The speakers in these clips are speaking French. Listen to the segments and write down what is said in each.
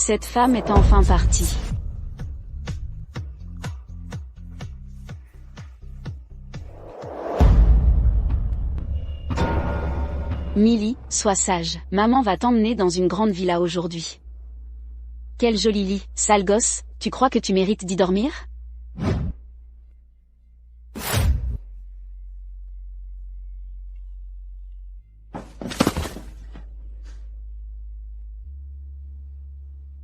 Cette femme est enfin partie. Millie, sois sage. Maman va t'emmener dans une grande villa aujourd'hui. Quel joli lit, sale gosse, tu crois que tu mérites d'y dormir?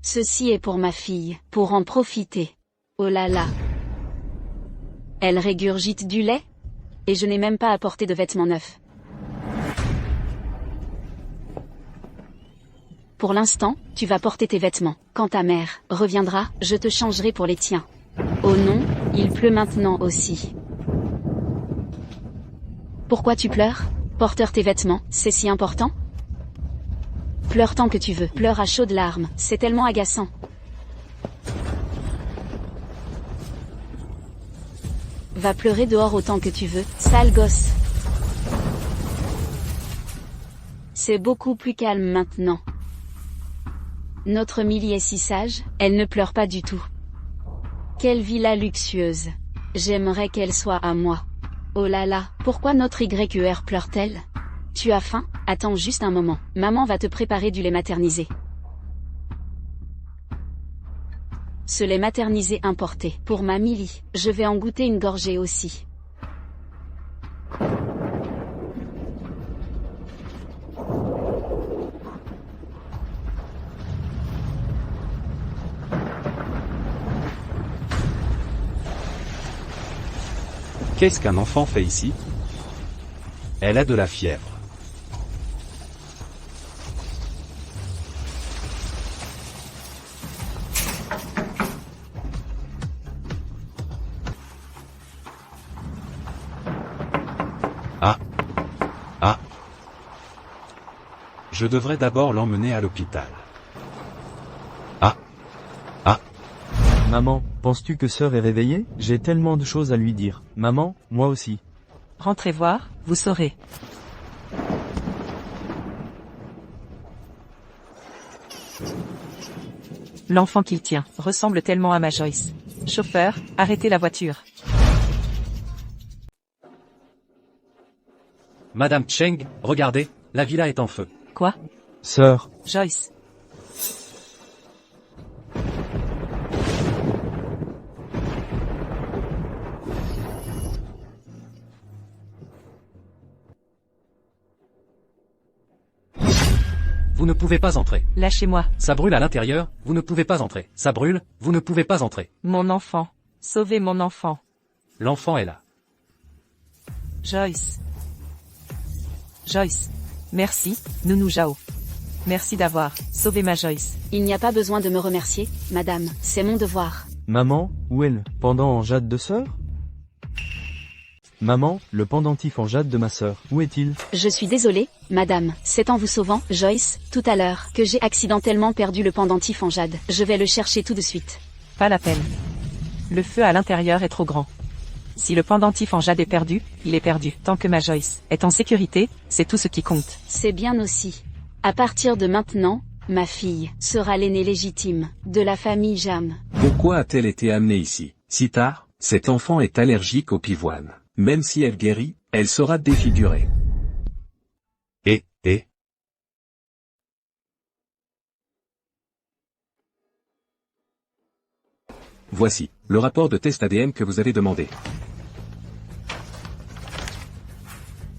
Ceci est pour ma fille, pour en profiter. Oh là là. Elle régurgite du lait? Et je n'ai même pas apporté de vêtements neufs. Pour l'instant, tu vas porter tes vêtements. Quand ta mère reviendra, je te changerai pour les tiens. Oh non, il pleut maintenant aussi. Pourquoi tu pleures? Porteur tes vêtements, c'est si important? Pleure tant que tu veux, pleure à chaudes larmes, c'est tellement agaçant. Va pleurer dehors autant que tu veux, sale gosse. C'est beaucoup plus calme maintenant. Notre Millie est si sage, elle ne pleure pas du tout. Quelle villa luxueuse. J'aimerais qu'elle soit à moi. Oh là là, pourquoi notre YER pleure-t-elle? Tu as faim? Attends juste un moment, maman va te préparer du lait maternisé. Ce lait maternisé importé, pour ma Millie, je vais en goûter une gorgée aussi. Qu'est-ce qu'un enfant fait ici? Elle a de la fièvre. Ah. Ah. Je devrais d'abord l'emmener à l'hôpital. Ah. Ah. Maman, penses-tu que sœur est réveillée? J'ai tellement de choses à lui dire. Maman, moi aussi. Rentrez voir, vous saurez. L'enfant qu'il tient ressemble tellement à ma Joyce. Chauffeur, arrêtez la voiture. Madame Cheng, regardez, la villa est en feu. Quoi? Sœur, Joyce. Vous ne pouvez pas entrer. Lâchez-moi. Ça brûle à l'intérieur, vous ne pouvez pas entrer. Ça brûle, vous ne pouvez pas entrer. Mon enfant. Sauvez mon enfant. L'enfant est là. Joyce. Joyce. Merci, Nounou Jao. Merci d'avoir sauvé ma Joyce. Il n'y a pas besoin de me remercier, madame, c'est mon devoir. maman, où est le pendant en jade de sœur? Maman, le pendentif en jade de ma sœur, où est-il? Je suis désolée, madame, c'est en vous sauvant, Joyce, tout à l'heure, que j'ai accidentellement perdu le pendentif en jade. Je vais le chercher tout de suite. Pas la peine. Le feu à l'intérieur est trop grand. Si le pendentif en jade est perdu, il est perdu. Tant que ma Joyce est en sécurité, c'est tout ce qui compte. C'est bien aussi. À partir de maintenant, ma fille sera l'aînée légitime de la famille Jam. Pourquoi a-t-elle été amenée ici, si tard? Cet enfant est allergique au pivoine. Même si elle guérit, elle sera défigurée. Et... Voici, le rapport de test ADN que vous avez demandé.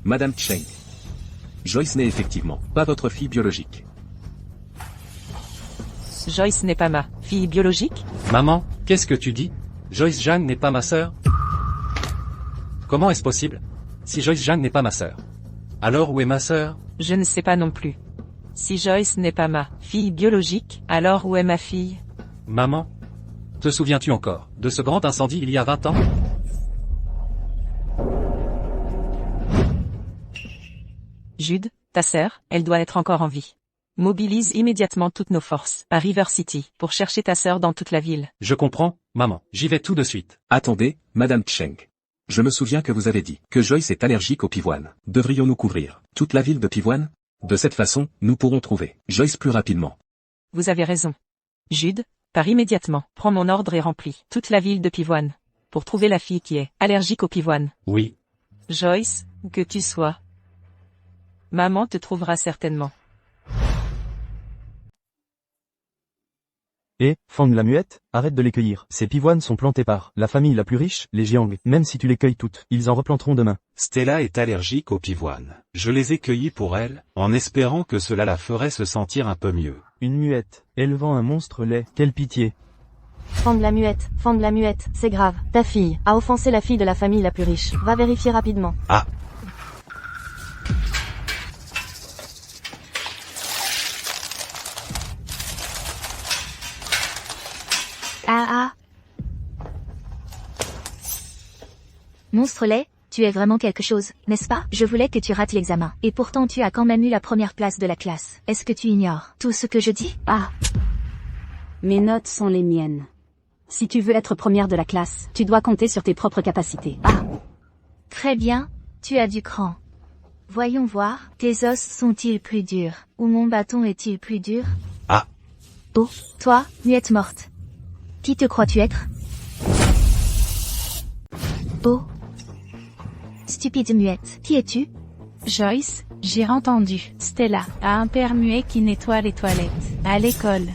Madame Cheng. Joyce n'est effectivement pas votre fille biologique. Joyce n'est pas ma fille biologique? Maman, qu'est-ce que tu dis? Joyce Zhang n'est pas ma sœur? Comment est-ce possible? Si Joyce Zhang n'est pas ma sœur, alors où est ma sœur? Je ne sais pas non plus. Si Joyce n'est pas ma fille biologique, alors où est ma fille? Maman, te souviens-tu encore de ce grand incendie il y a 20 ans? Jude, ta sœur, elle doit être encore en vie. Mobilise immédiatement toutes nos forces à River City pour chercher ta sœur dans toute la ville. Je comprends, maman, j'y vais tout de suite. Attendez, Madame Cheng. Je me souviens que vous avez dit que Joyce est allergique au pivoine. Devrions-nous couvrir toute la ville de pivoine? De cette façon, nous pourrons trouver Joyce plus rapidement. Vous avez raison. Jude, pars immédiatement. Prends mon ordre et remplis toute la ville de Pivoine. Pour trouver la fille qui est allergique au pivoine. Oui. Joyce, où que tu sois. Maman te trouvera certainement. Et, Fang la muette, arrête de les cueillir. Ces pivoines sont plantées par la famille la plus riche, les Jiang. Même si tu les cueilles toutes, ils en replanteront demain. Stella est allergique aux pivoines. Je les ai cueillis pour elle, en espérant que cela la ferait se sentir un peu mieux. Une muette, élevant un monstre laid. Quelle pitié. Fang la muette, c'est grave. Ta fille a offensé la fille de la famille la plus riche. Va vérifier rapidement. Ah. Monstre laid, tu es vraiment quelque chose, n'est-ce pas? Je voulais que tu rates l'examen. Et pourtant tu as quand même eu la première place de la classe. Est-ce que tu ignores tout ce que je dis? Ah. Mes notes sont les miennes. Si tu veux être première de la classe, tu dois compter sur tes propres capacités. Ah. Très bien, tu as du cran. Voyons voir, tes os sont-ils plus durs? Ou mon bâton est-il plus dur? Ah. Oh, toi, muette morte. Qui te crois-tu être? Oh. Stupide muette, qui es-tu? Joyce, j'ai entendu. Stella a un père muet qui nettoie les toilettes. À l'école.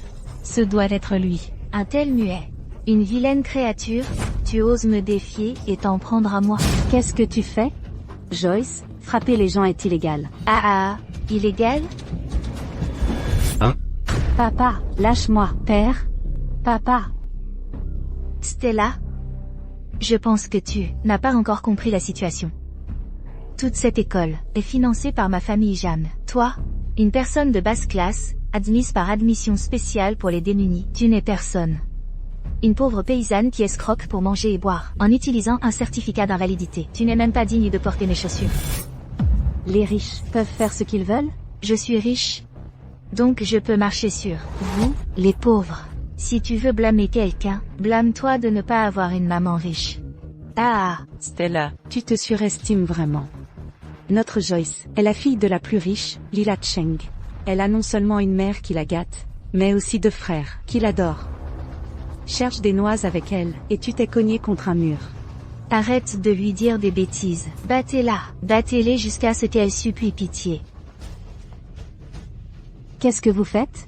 Ce doit être lui. Un tel muet. Une vilaine créature, tu oses me défier et t'en prendre à moi. Qu'est-ce que tu fais? Joyce, frapper les gens est illégal. Illégal? Hein? Papa, lâche-moi. Père? Papa. Stella? Je pense que tu n'as pas encore compris la situation. Toute cette école est financée par ma famille Jeanne. Toi, une personne de basse classe, admise par admission spéciale pour les démunis, tu n'es personne. Une pauvre paysanne qui escroque pour manger et boire, en utilisant un certificat d'invalidité. Tu n'es même pas digne de porter mes chaussures. Les riches peuvent faire ce qu'ils veulent? Je suis riche. Donc je peux marcher sur vous, les pauvres. Si tu veux blâmer quelqu'un, blâme-toi de ne pas avoir une maman riche. Stella, Tu te surestimes vraiment. Notre Joyce est la fille de la plus riche, Lila Cheng. Elle a non seulement une mère qui la gâte, mais aussi deux frères qui l'adorent. Cherche des noises avec elle, et tu t'es cogné contre un mur. Arrête de lui dire des bêtises. Battez-la. Battez-les jusqu'à ce qu'elle supplie pitié. Qu'est-ce que vous faites?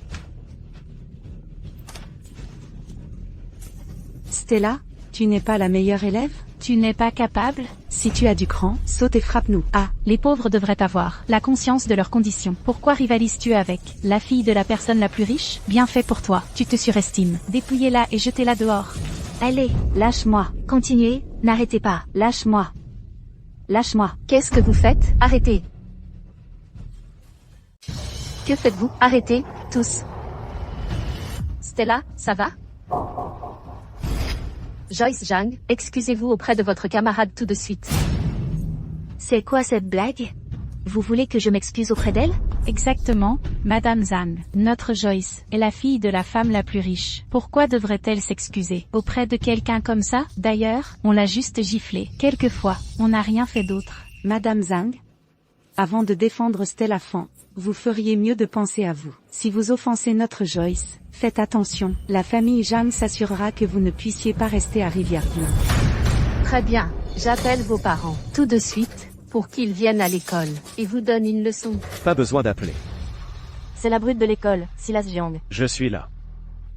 Stella, tu n'es pas la meilleure élève? Tu n'es pas capable? Si tu as du cran, saute et frappe-nous. Les pauvres devraient avoir la conscience de leurs conditions. Pourquoi rivalises-tu avec la fille de la personne la plus riche? Bien fait pour toi, tu te surestimes. Dépouillez-la et jetez-la dehors. Allez, Lâche-moi. continuez, n'arrêtez pas. Lâche-moi. Lâche-moi. Qu'est-ce que vous faites? Arrêtez. Que faites-vous? Arrêtez, tous. Stella, ça va? Joyce Zhang, excusez-vous auprès de votre camarade tout de suite. C'est quoi cette blague? Vous voulez que je m'excuse auprès d'elle? Exactement, Madame Zhang. Notre Joyce est la fille de la femme la plus riche. Pourquoi devrait-elle s'excuser auprès de quelqu'un comme ça? D'ailleurs, on l'a juste giflée. Quelquefois, on n'a rien fait d'autre. Madame Zhang, avant de défendre Stella Fan, vous feriez mieux de penser à vous. Si vous offensez notre Joyce, faites attention. La famille Jeanne s'assurera que vous ne puissiez pas rester à Rivière-Bleue. Très bien, j'appelle vos parents, tout de suite, pour qu'ils viennent à l'école, et vous donnent une leçon. Pas besoin d'appeler. C'est la brute de l'école, Silas Jiang. Je suis là.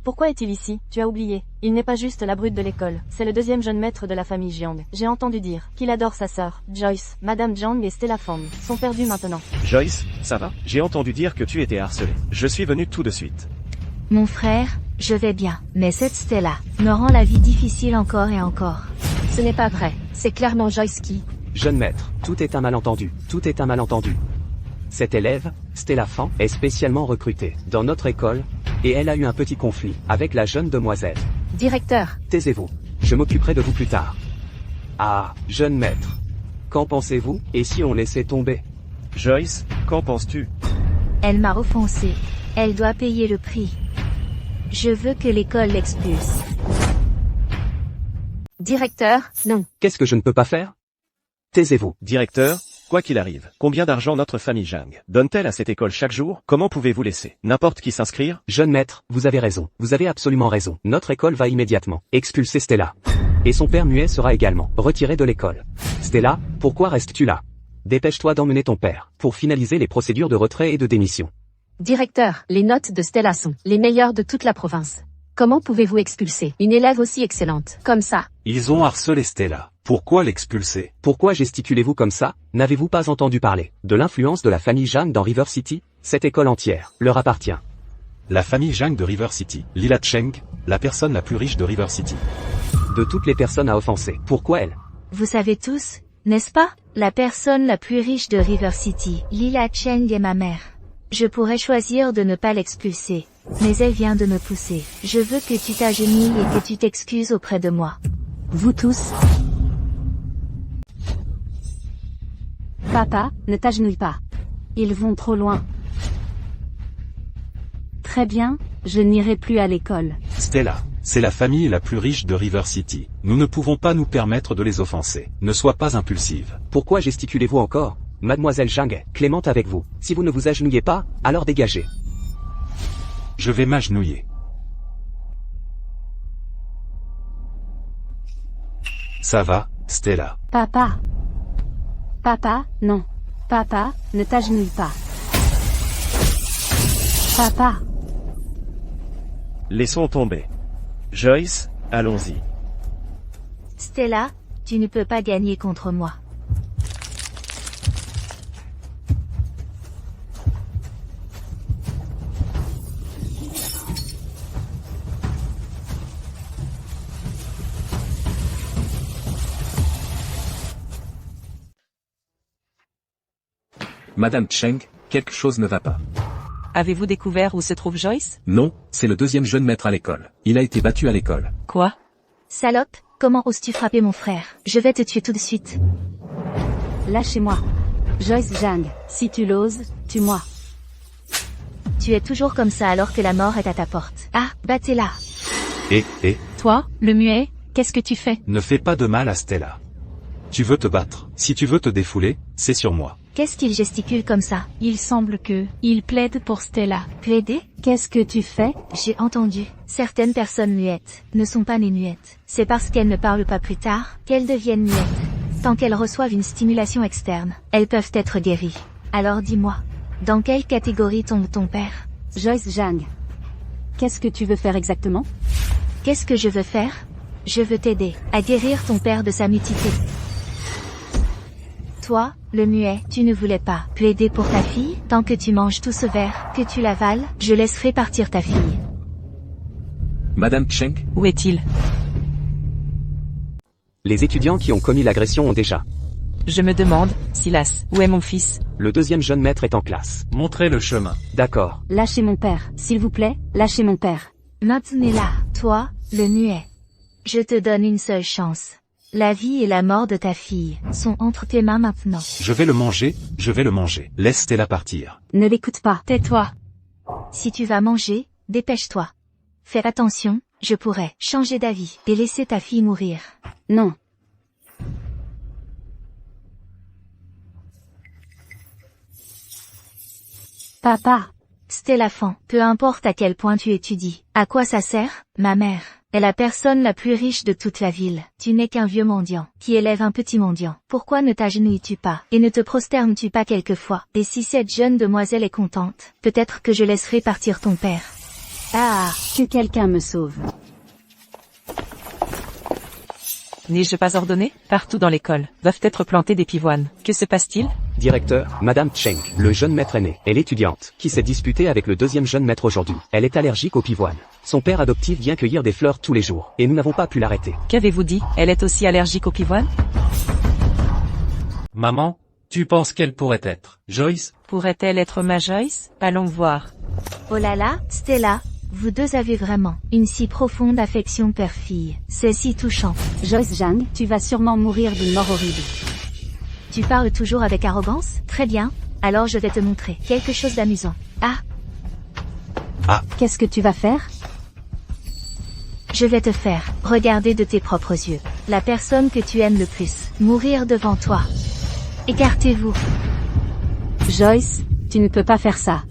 Pourquoi est-il ici? Tu as oublié. Il n'est pas juste la brute de l'école. C'est le deuxième jeune maître de la famille Jiang. J'ai entendu dire qu'il adore sa sœur, Joyce. Madame Jiang et Stella Fang sont perdus maintenant. Joyce, ça va? J'ai entendu dire que tu étais harcelé. Je suis venu tout de suite. Mon frère, je vais bien, mais cette Stella me rend la vie difficile encore et encore. Ce n'est pas vrai, c'est clairement Joyce qui... Jeune maître, tout est un malentendu, tout est un malentendu. Cette élève, Stella Fan, est spécialement recrutée dans notre école, et elle a eu un petit conflit avec la jeune demoiselle. Directeur, Taisez-vous, je m'occuperai de vous plus tard. Jeune maître. Qu'en pensez-vous, et si on laissait tomber? Joyce, qu'en penses-tu? elle m'a offensé. Elle doit payer le prix. Je veux que l'école l'expulse. Directeur, non. Qu'est-ce que je ne peux pas faire? Taisez-vous. Directeur, Quoi qu'il arrive, combien d'argent notre famille Zhang donne-t-elle à cette école chaque jour? Comment pouvez-vous laisser n'importe qui s'inscrire? Jeune maître, vous avez raison. Vous avez absolument raison. Notre école va immédiatement expulser Stella. Et son père muet sera également retiré de l'école. Stella, pourquoi restes-tu là? Dépêche-toi d'emmener ton père, pour finaliser les procédures de retrait et de démission. Directeur, les notes de Stella sont les meilleures de toute la province. Comment pouvez-vous expulser une élève aussi excellente, comme ça? Ils ont harcelé Stella. Pourquoi l'expulser? Pourquoi gesticulez-vous comme ça? N'avez-vous pas entendu parler de l'influence de la famille Zhang dans River City? Cette école entière leur appartient. La famille Zhang de River City, Lila Cheng, la personne la plus riche de River City. De toutes les personnes à offenser, pourquoi elle? Vous savez tous, n'est-ce pas? La personne la plus riche de River City, Lila Cheng est ma mère. Je pourrais choisir de ne pas l'expulser, mais elle vient de me pousser. Je veux que tu t'agenouilles et que tu t'excuses auprès de moi. Vous tous. Papa, ne t'agenouille pas. Ils vont trop loin. Très bien, je n'irai plus à l'école. Stella, c'est la famille la plus riche de River City. Nous ne pouvons pas nous permettre de les offenser. Ne sois pas impulsive. Pourquoi gesticulez-vous encore? Mademoiselle Zhang est clémente avec vous. Si vous ne vous agenouillez pas, alors dégagez. Je vais m'agenouiller. Ça va, Stella? Papa. Papa, non. Papa, ne t'agenouille pas. Papa. Laissons tomber. Joyce, allons-y. Stella, tu ne peux pas gagner contre moi. Madame Cheng, quelque chose ne va pas. Avez-vous découvert où se trouve Joyce? Non, c'est le deuxième jeune maître à l'école. Il a été battu à l'école. Quoi? Salope, comment oses-tu frapper mon frère? Je vais te tuer tout de suite. Lâchez-moi. Joyce Zhang, si tu l'oses, tue-moi. Tu es toujours comme ça alors que la mort est à ta porte. Ah, battez-la. Et, Toi, le muet, qu'est-ce que tu fais? ne fais pas de mal à Stella. Tu veux te battre. Si tu veux te défouler, c'est sur moi. Qu'est-ce qu'il gesticule comme ça? Il semble que, il plaide pour Stella. Plaider? Qu'est-ce que tu fais? J'ai entendu. Certaines personnes muettes ne sont pas nées muettes. C'est parce qu'elles ne parlent pas plus tard qu'elles deviennent muettes. Tant qu'elles reçoivent une stimulation externe, elles peuvent être guéries. Alors dis-moi, dans quelle catégorie tombe ton père? Joyce Zhang. Qu'est-ce que tu veux faire exactement? Qu'est-ce que je veux faire? Je veux t'aider à guérir ton père de sa mutité. Toi, le muet, tu ne voulais pas plaider pour ta fille? Tant que tu manges tout ce verre, que tu l'avales, je laisserai partir ta fille. Madame Cheng? Où est-il? Les étudiants qui ont commis l'agression ont déjà. Je me demande, Silas, où est mon fils? Le deuxième jeune maître est en classe. Montrez le chemin. D'accord. Lâchez mon père, s'il vous plaît, lâchez mon père. Maintenez-la, toi, le muet. Je te donne une seule chance. La vie et la mort de ta fille sont entre tes mains maintenant. Je vais le manger, je vais le manger. Laisse Stella partir. Ne l'écoute pas. Tais-toi. Si tu vas manger, dépêche-toi. Fais attention, je pourrais changer d'avis et laisser ta fille mourir. Non. Papa. Stella Fan, peu importe à quel point tu étudies. À quoi ça sert? Ma mère est la personne la plus riche de toute la ville. Tu n'es qu'un vieux mendiant, qui élève un petit mendiant. Pourquoi ne t'agenouilles-tu pas, et ne te prosternes-tu pas quelquefois? Et si cette jeune demoiselle est contente, peut-être que je laisserai partir ton père. Ah! Que quelqu'un me sauve. N'ai-je pas ordonné? Partout dans l'école, doivent être plantés des pivoines. Que se passe-t-il? Directeur, Madame Cheng, le jeune maître aîné, est l'étudiante, qui s'est disputée avec le deuxième jeune maître aujourd'hui. Elle est allergique aux pivoines. Son père adoptif vient cueillir des fleurs tous les jours, et nous n'avons pas pu l'arrêter. Qu'avez-vous dit? Elle est aussi allergique aux pivoines? Maman, tu penses qu'elle pourrait être Joyce? Pourrait-elle être ma Joyce? Allons voir. Oh là là, Stella, vous deux avez vraiment une si profonde affection père-fille. C'est si touchant. Joyce Zhang, tu vas sûrement mourir d'une mort horrible. Tu parles toujours avec arrogance? Très bien, alors je vais te montrer quelque chose d'amusant. Ah! Qu'est-ce que tu vas faire? Je vais te faire regarder de tes propres yeux la personne que tu aimes le plus mourir devant toi. Écartez-vous. Joyce, tu ne peux pas faire ça.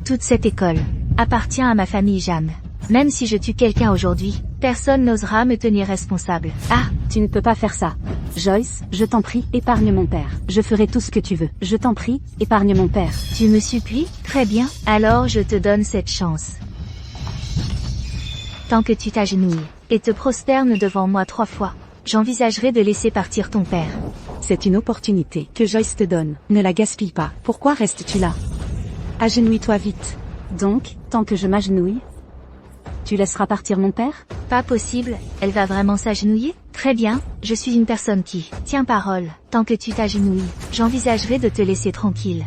Toute cette école appartient à ma famille Jeanne. Même si je tue quelqu'un aujourd'hui, personne n'osera me tenir responsable. Ah, tu ne peux pas faire ça. Joyce, je t'en prie, épargne mon père. Je ferai tout ce que tu veux. Je t'en prie, épargne mon père. Tu me supplies? Très bien, alors je te donne cette chance. Tant que tu t'agenouilles et te prosternes devant moi 3 fois, j'envisagerai de laisser partir ton père. C'est une opportunité que Joyce te donne. Ne la gaspille pas. Pourquoi restes-tu là? Agenouille-toi vite. Donc, tant que je m'agenouille, tu laisseras partir mon père? Pas possible, elle va vraiment s'agenouiller? Très bien, je suis une personne qui tient parole. Tant que tu t'agenouilles, j'envisagerai de te laisser tranquille.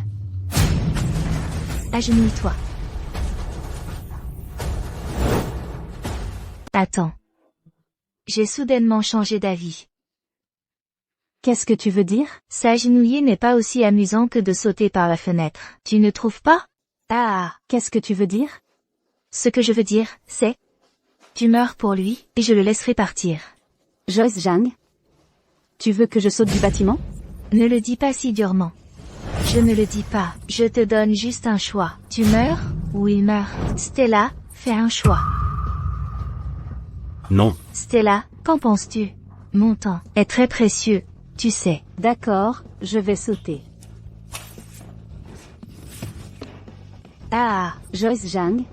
Agenouille-toi. Attends. J'ai soudainement changé d'avis. Qu'est-ce que tu veux dire? S'agenouiller n'est pas aussi amusant que de sauter par la fenêtre. Tu ne trouves pas? Ah, qu'est-ce que tu veux dire? Ce que je veux dire, c'est... Tu meurs pour lui, et je le laisserai partir. Joyce Zhang? Tu veux que je saute du bâtiment? Ne le dis pas si durement. Je ne le dis pas, je te donne juste un choix. Tu meurs, ou il meurt. Stella, fais un choix. Non. Stella, qu'en penses-tu? Mon temps est très précieux, tu sais. D'accord, je vais sauter. Ah, Joyce Zhang?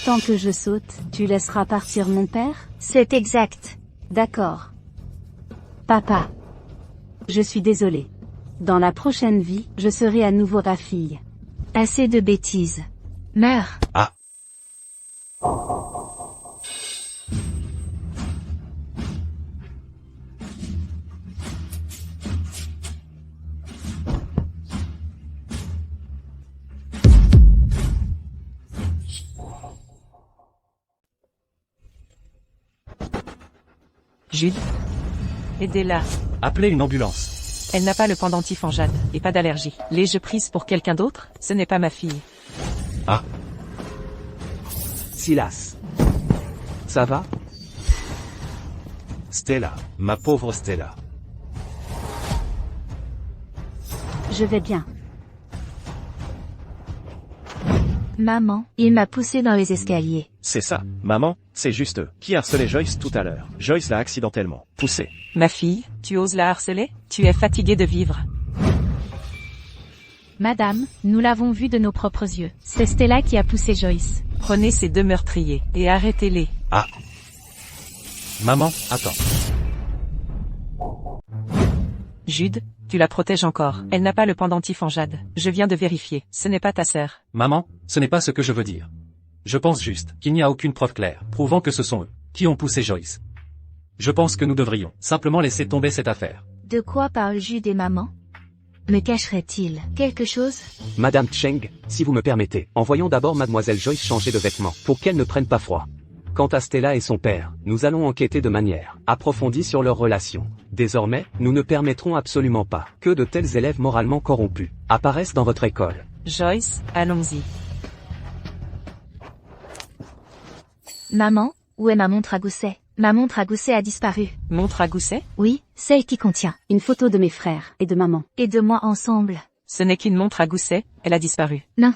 Tant que je saute, tu laisseras partir mon père? C'est exact. D'accord. Papa. Je suis désolée. Dans la prochaine vie, je serai à nouveau ta fille. Assez de bêtises. Meurs. Ah. Jude? Aidez-la. Appelez une ambulance. Elle n'a pas le pendentif en jade, et pas d'allergie. L'ai-je prise pour quelqu'un d'autre? Ce n'est pas ma fille. Ah. Silas. Ça va? Stella, ma pauvre Stella. Je vais bien. Maman, il m'a poussé dans les escaliers. C'est ça, maman, c'est juste eux. Qui harcelait Joyce tout à l'heure? Joyce l'a accidentellement poussé. Ma fille, tu oses la harceler? Tu es fatiguée de vivre. Madame, nous l'avons vu de nos propres yeux. C'est Stella qui a poussé Joyce. Prenez ces 2 meurtriers, et arrêtez-les. Ah. Maman, attends. Jude, tu la protèges encore. Elle n'a pas le pendentif en jade. Je viens de vérifier. Ce n'est pas ta sœur. Maman, ce n'est pas ce que je veux dire. Je pense juste qu'il n'y a aucune preuve claire prouvant que ce sont eux qui ont poussé Joyce. Je pense que nous devrions simplement laisser tomber cette affaire. De quoi parle Jude et maman? Me cacherait-il quelque chose? Madame Cheng, si vous me permettez, envoyons d'abord Mademoiselle Joyce changer de vêtements, pour qu'elle ne prenne pas froid. Quant à Stella et son père, nous allons enquêter de manière approfondie sur leur relation. Désormais, nous ne permettrons absolument pas que de tels élèves moralement corrompus apparaissent dans votre école. Joyce, allons-y. Maman, où est ma montre à gousset? Ma montre à gousset a disparu. Montre à gousset? Oui, celle qui contient Une photo de mes frères et de maman. et de moi ensemble. Ce n'est qu'une montre à gousset, elle a disparu. Non.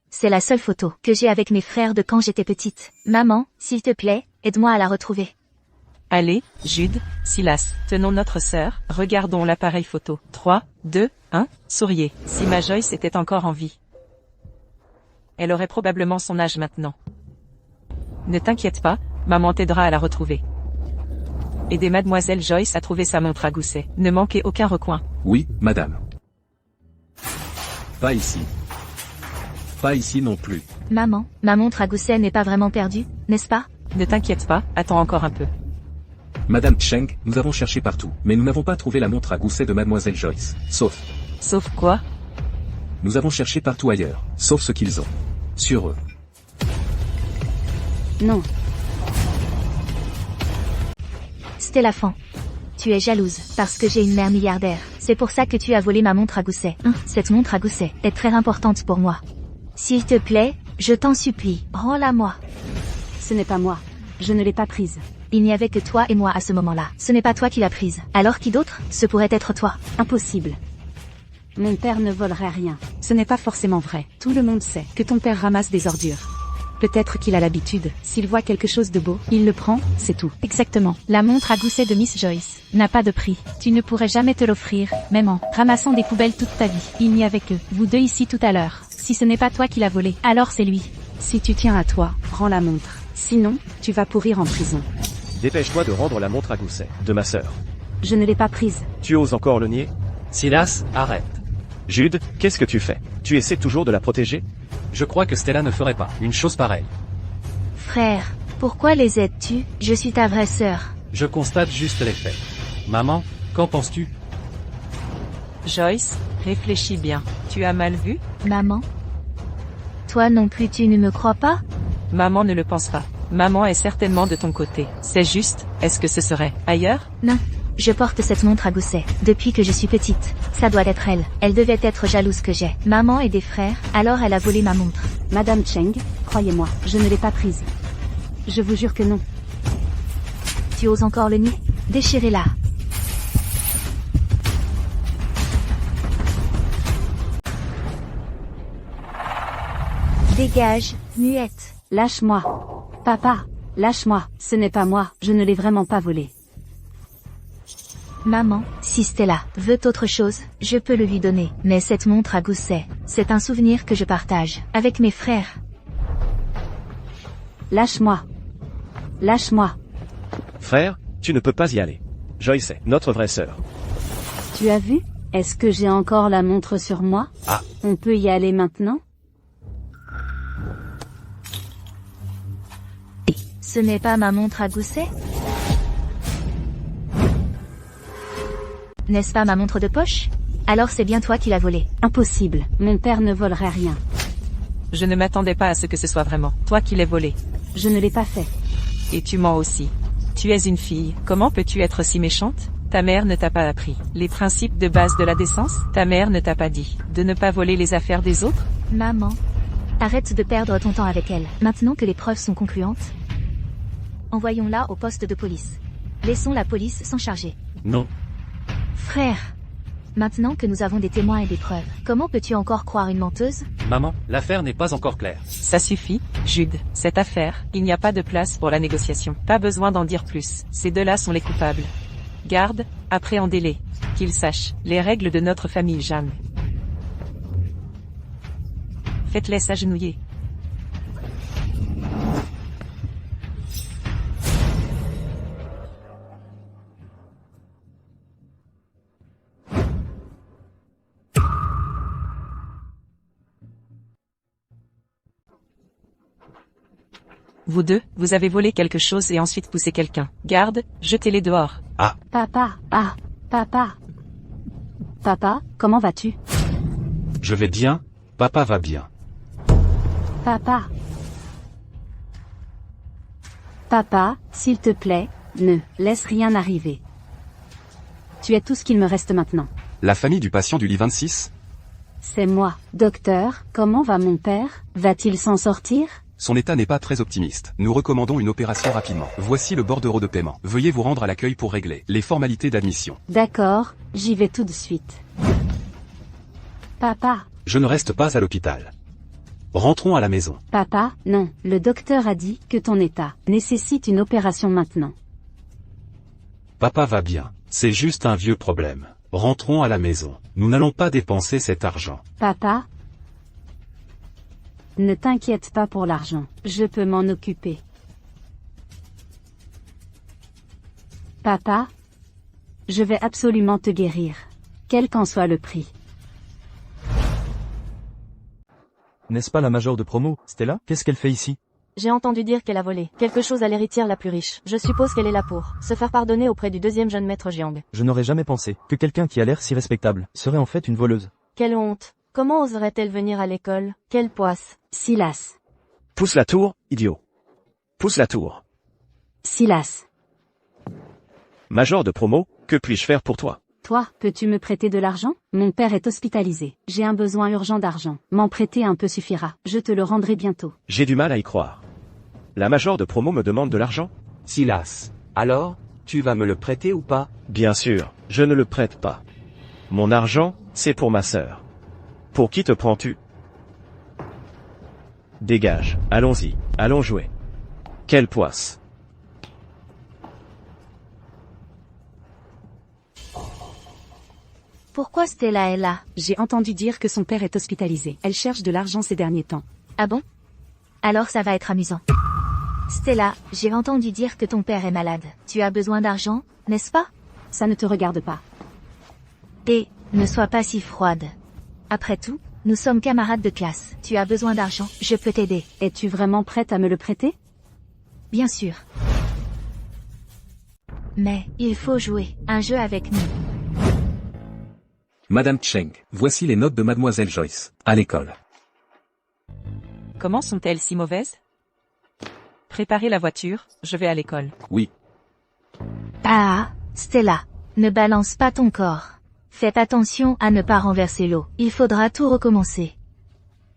C'est la seule photo que j'ai avec mes frères de quand j'étais petite. Maman, s'il te plaît, aide-moi à la retrouver. Allez, Jude, Silas, tenons notre sœur, regardons l'appareil photo. 3, 2, 1, souriez. Si ma Joyce était encore en vie. Elle aurait probablement son âge maintenant. Ne t'inquiète pas, maman t'aidera à la retrouver. Aidez Mademoiselle Joyce à trouver sa montre à gousset. Ne manquez aucun recoin. Oui, madame. Pas ici. Pas ici non plus. Maman, ma montre à gousset n'est pas vraiment perdue, n'est-ce pas? Ne t'inquiète pas, attends encore un peu. Madame Cheng, nous avons cherché partout, mais nous n'avons pas trouvé la montre à gousset de Mademoiselle Joyce. Sauf. Sauf quoi? Nous avons cherché partout ailleurs, sauf ce qu'ils ont. Sur eux. Non. Stella Fan. Tu es jalouse, parce que j'ai une mère milliardaire. C'est pour ça que tu as volé ma montre à gousset. Cette montre à gousset est très importante pour moi. S'il te plaît, je t'en supplie, rends-la-moi. Ce n'est pas moi. Je ne l'ai pas prise. Il n'y avait que toi et moi à ce moment-là. Ce n'est pas toi qui l'as prise. Alors qui d'autre? Ce pourrait être toi. Impossible. Mon père ne volerait rien. Ce n'est pas forcément vrai. Tout le monde sait que ton père ramasse des ordures. Peut-être qu'il a l'habitude. S'il voit quelque chose de beau, il le prend, c'est tout. Exactement. La montre à gousset de Miss Joyce n'a pas de prix. Tu ne pourrais jamais te l'offrir, même en ramassant des poubelles toute ta vie. Il n'y avait que vous deux ici tout à l'heure. Si ce n'est pas toi qui l'as volé, alors c'est lui. Si tu tiens à toi, rends la montre. Sinon, tu vas pourrir en prison. Dépêche-toi de rendre la montre à gousset, de ma sœur. Je ne l'ai pas prise. Tu oses encore le nier? Silas, arrête. Jude, qu'est-ce que tu fais? Tu essaies toujours de la protéger? Je crois que Stella ne ferait pas une chose pareille. Frère, pourquoi les aides-tu? Je suis ta vraie sœur. Je constate juste les faits. Maman, qu'en penses-tu? Joyce, réfléchis bien. Tu as mal vu? Maman? Toi non plus tu ne me crois pas? Maman ne le pense pas. Maman est certainement de ton côté. C'est juste, est-ce que ce serait ailleurs? Non. Je porte cette montre à gousset, depuis que je suis petite. Ça doit être elle. Elle devait être jalouse que j'ai maman et des frères, alors elle a volé ma montre. Madame Cheng, croyez-moi, je ne l'ai pas prise. Je vous jure que non. Tu oses encore le nier? Déchirez-la. Dégage, muette. Lâche-moi. Papa, lâche-moi. Ce n'est pas moi, je ne l'ai vraiment pas volée. Maman, si Stella veut autre chose, je peux le lui donner. Mais cette montre à gousset, c'est un souvenir que je partage avec mes frères. Lâche-moi. Lâche-moi. Frère, tu ne peux pas y aller. Joyce est notre vraie sœur. Tu as vu? Est-ce que j'ai encore la montre sur moi? Ah. On peut y aller maintenant? Ce n'est pas ma montre à gousset? N'est-ce pas ma montre de poche? Alors c'est bien toi qui l'as volée. Impossible, mon père ne volerait rien. Je ne m'attendais pas à ce que ce soit vraiment toi qui l'aies volé. Je ne l'ai pas fait. Et tu mens aussi. Tu es une fille, comment peux-tu être si méchante? Ta mère ne t'a pas appris les principes de base de la décence? Ta mère ne t'a pas dit de ne pas voler les affaires des autres? Maman, arrête de perdre ton temps avec elle. Maintenant que les preuves sont concluantes, envoyons-la au poste de police. Laissons la police s'en charger. Non. Frère, maintenant que nous avons des témoins et des preuves, comment peux-tu encore croire une menteuse? Maman, l'affaire n'est pas encore claire. Ça suffit, Jude. Cette affaire, il n'y a pas de place pour la négociation. Pas besoin d'en dire plus. Ces deux-là sont les coupables. Garde, appréhendez-les. Qu'ils sachent les règles de notre famille Jeanne. Faites-les s'agenouiller. Vous deux, vous avez volé quelque chose et ensuite poussé quelqu'un. Garde, jetez-les dehors. Ah. Papa, papa. Papa, comment vas-tu? Je vais bien, papa va bien. Papa. Papa, s'il te plaît, ne laisse rien arriver. Tu es tout ce qu'il me reste maintenant. La famille du patient du lit 26? C'est moi. Docteur, comment va mon père? Va-t-il s'en sortir? Son état n'est pas très optimiste. Nous recommandons une opération rapidement. Voici le bordereau de paiement. Veuillez vous rendre à l'accueil pour régler les formalités d'admission. D'accord, j'y vais tout de suite. Papa. Je ne reste pas à l'hôpital. Rentrons à la maison. Papa, non, le docteur a dit que ton état nécessite une opération maintenant. Papa va bien. C'est juste un vieux problème. Rentrons à la maison. Nous n'allons pas dépenser cet argent. Papa. Ne t'inquiète pas pour l'argent, je peux m'en occuper. Papa, je vais absolument te guérir, quel qu'en soit le prix. N'est-ce pas la majeure de promo, Stella? Qu'est-ce qu'elle fait ici? J'ai entendu dire qu'elle a volé quelque chose à l'héritière la plus riche. Je suppose qu'elle est là pour se faire pardonner auprès du deuxième jeune maître Jiang. Je n'aurais jamais pensé que quelqu'un qui a l'air si respectable serait en fait une voleuse. Quelle honte! Comment oserait-elle venir à l'école? Quelle poisse! Silas. Pousse la tour, idiot. Pousse la tour. Silas. Major de promo, que puis-je faire pour toi? Toi, peux-tu me prêter de l'argent? Mon père est hospitalisé. J'ai un besoin urgent d'argent. M'en prêter un peu suffira. Je te le rendrai bientôt. J'ai du mal à y croire. La major de promo me demande de l'argent? Silas. Alors, tu vas me le prêter ou pas? Bien sûr, je ne le prête pas. Mon argent, c'est pour ma sœur. Pour qui te prends-tu? Dégage, allons-y, allons jouer. Quelle poisse. Pourquoi Stella est là? J'ai entendu dire que son père est hospitalisé. Elle cherche de l'argent ces derniers temps. Ah bon? Alors ça va être amusant. Stella, j'ai entendu dire que ton père est malade. Tu as besoin d'argent, n'est-ce pas? Ça ne te regarde pas. Et, ne sois pas si froide. Après tout, nous sommes camarades de classe. Tu as besoin d'argent, je peux t'aider. Es-tu vraiment prête à me le prêter? Bien sûr. Mais, il faut jouer, un jeu avec nous. Madame Cheng, voici les notes de Mademoiselle Joyce, à l'école. Comment sont-elles si mauvaises? Préparez la voiture, je vais à l'école. Oui. Ah, Stella, ne balance pas ton corps. Faites attention à ne pas renverser l'eau. Il faudra tout recommencer.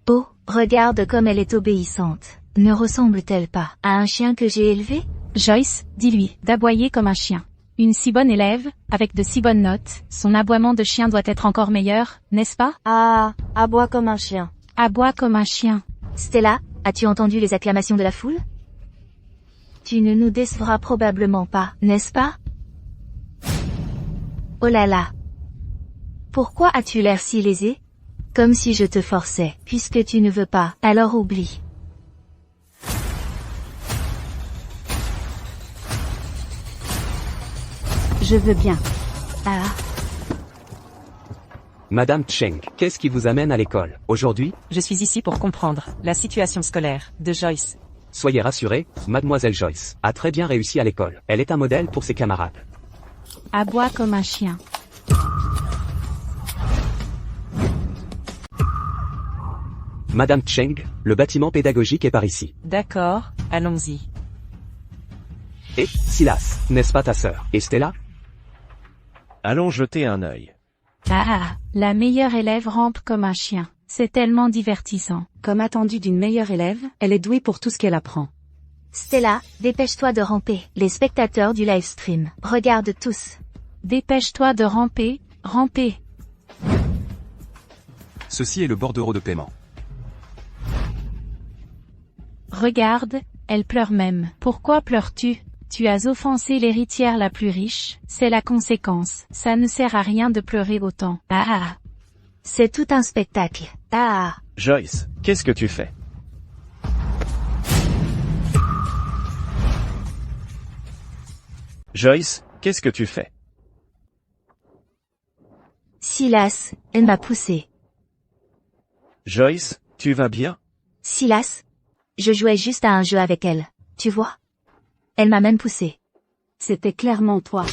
Oh, regarde comme elle est obéissante. Ne ressemble-t-elle pas à un chien que j'ai élevé? Joyce, dis-lui, d'aboyer comme un chien. Une si bonne élève, avec de si bonnes notes, son aboiement de chien doit être encore meilleur, n'est-ce pas? Ah, aboie comme un chien. Aboie comme un chien. Stella, as-tu entendu les acclamations de la foule? Tu ne nous décevras probablement pas, n'est-ce pas? Oh là là. Pourquoi as-tu l'air si lésé? Comme si je te forçais. Puisque tu ne veux pas, alors oublie. Je veux bien. Ah. Madame Cheng, qu'est-ce qui vous amène à l'école, aujourd'hui? Je suis ici pour comprendre la situation scolaire de Joyce. Soyez rassurés, Mademoiselle Joyce a très bien réussi à l'école. Elle est un modèle pour ses camarades. Aboie comme un chien. Madame Cheng, le bâtiment pédagogique est par ici. D'accord, allons-y. Et, Silas, n'est-ce pas ta sœur? Et Stella? Allons jeter un œil. Ah, la meilleure élève rampe comme un chien. C'est tellement divertissant. Comme attendu d'une meilleure élève, elle est douée pour tout ce qu'elle apprend. Stella, dépêche-toi de ramper. Les spectateurs du live stream regardent tous. Dépêche-toi de ramper, ramper. Ceci est le bordereau de paiement. Regarde, elle pleure même. Pourquoi pleures-tu? Tu as offensé l'héritière la plus riche, c'est la conséquence. Ça ne sert à rien de pleurer autant. Ah. C'est tout un spectacle. Ah. Joyce, qu'est-ce que tu fais? Joyce, qu'est-ce que tu fais? Silas, elle m'a poussé. Joyce, tu vas bien? Silas? Je jouais juste à un jeu avec elle. Tu vois? Elle m'a même poussé. C'était clairement toi.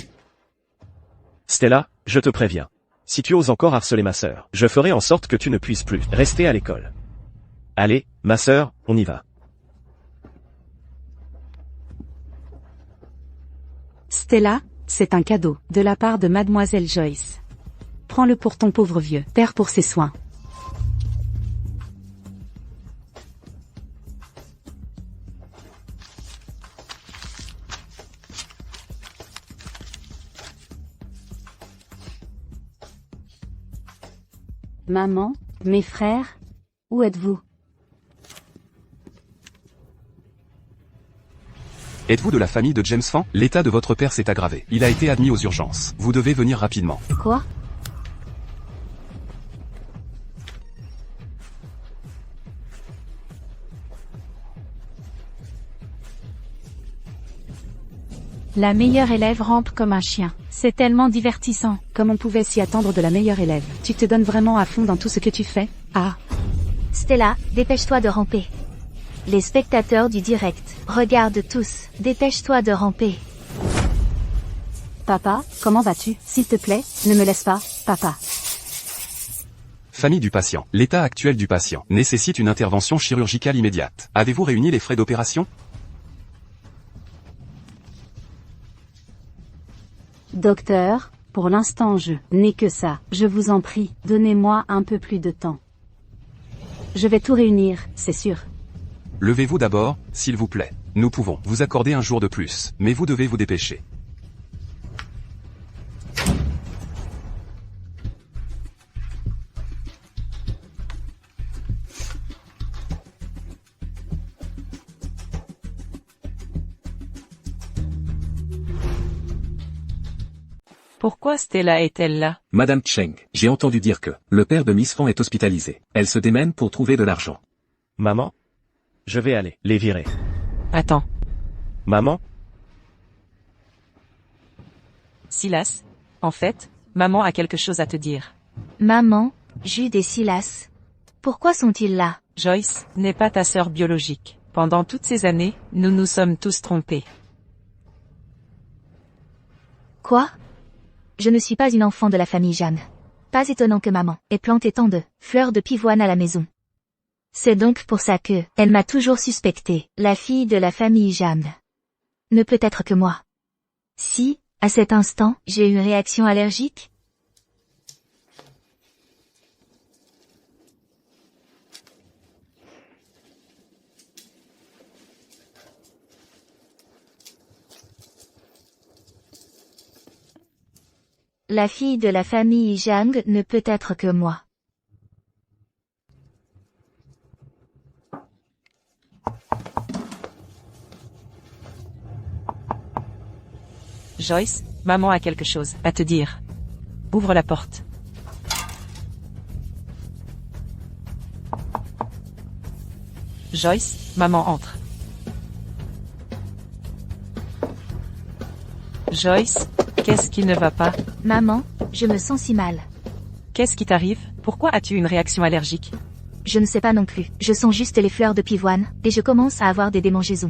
Stella, je te préviens. Si tu oses encore harceler ma sœur, je ferai en sorte que tu ne puisses plus rester à l'école. Allez, ma sœur, on y va. Stella, c'est un cadeau, de la part de Mademoiselle Joyce. Prends-le pour ton pauvre vieux père pour ses soins. Maman, mes frères, où êtes-vous? Êtes-vous de la famille de James Fan? L'état de votre père s'est aggravé. Il a été admis aux urgences. Vous devez venir rapidement. Quoi? La meilleure élève rampe comme un chien. C'est tellement divertissant. Comme on pouvait s'y attendre de la meilleure élève. Tu te donnes vraiment à fond dans tout ce que tu fais? Ah. Stella, dépêche-toi de ramper. Les spectateurs du direct regardent tous. Dépêche-toi de ramper. Papa, comment vas-tu? S'il te plaît, ne me laisse pas, papa. Famille du patient. L'état actuel du patient nécessite une intervention chirurgicale immédiate. Avez-vous réuni les frais d'opération? Docteur, pour l'instant je n'ai que ça. Je vous en prie, donnez-moi un peu plus de temps. Je vais tout réunir, c'est sûr. Levez-vous d'abord, s'il vous plaît. Nous pouvons vous accorder un jour de plus, mais vous devez vous dépêcher. Pourquoi Stella est-elle là? Madame Cheng, j'ai entendu dire que le père de Miss Fan est hospitalisé. Elle se démène pour trouver de l'argent. Maman? Je vais aller les virer. Attends. Maman? Silas? En fait, maman a quelque chose à te dire. Maman, Jude et Silas. Pourquoi sont-ils là? Joyce n'est pas ta sœur biologique. Pendant toutes ces années, nous nous sommes tous trompés. Quoi? Je ne suis pas une enfant de la famille Jeanne. Pas étonnant que maman ait planté tant de fleurs de pivoine à la maison. C'est donc pour ça que elle m'a toujours suspectée, la fille de la famille Jeanne. Ne peut être que moi. Si, à cet instant, j'ai une réaction allergique? La fille de la famille Zhang ne peut être que moi. Joyce, maman a quelque chose à te dire. Ouvre la porte. Joyce, maman entre. Joyce, qu'est-ce qui ne va pas? Maman, je me sens si mal. Qu'est-ce qui t'arrive? Pourquoi as-tu une réaction allergique? Je ne sais pas non plus. Je sens juste les fleurs de pivoine, et je commence à avoir des démangeaisons.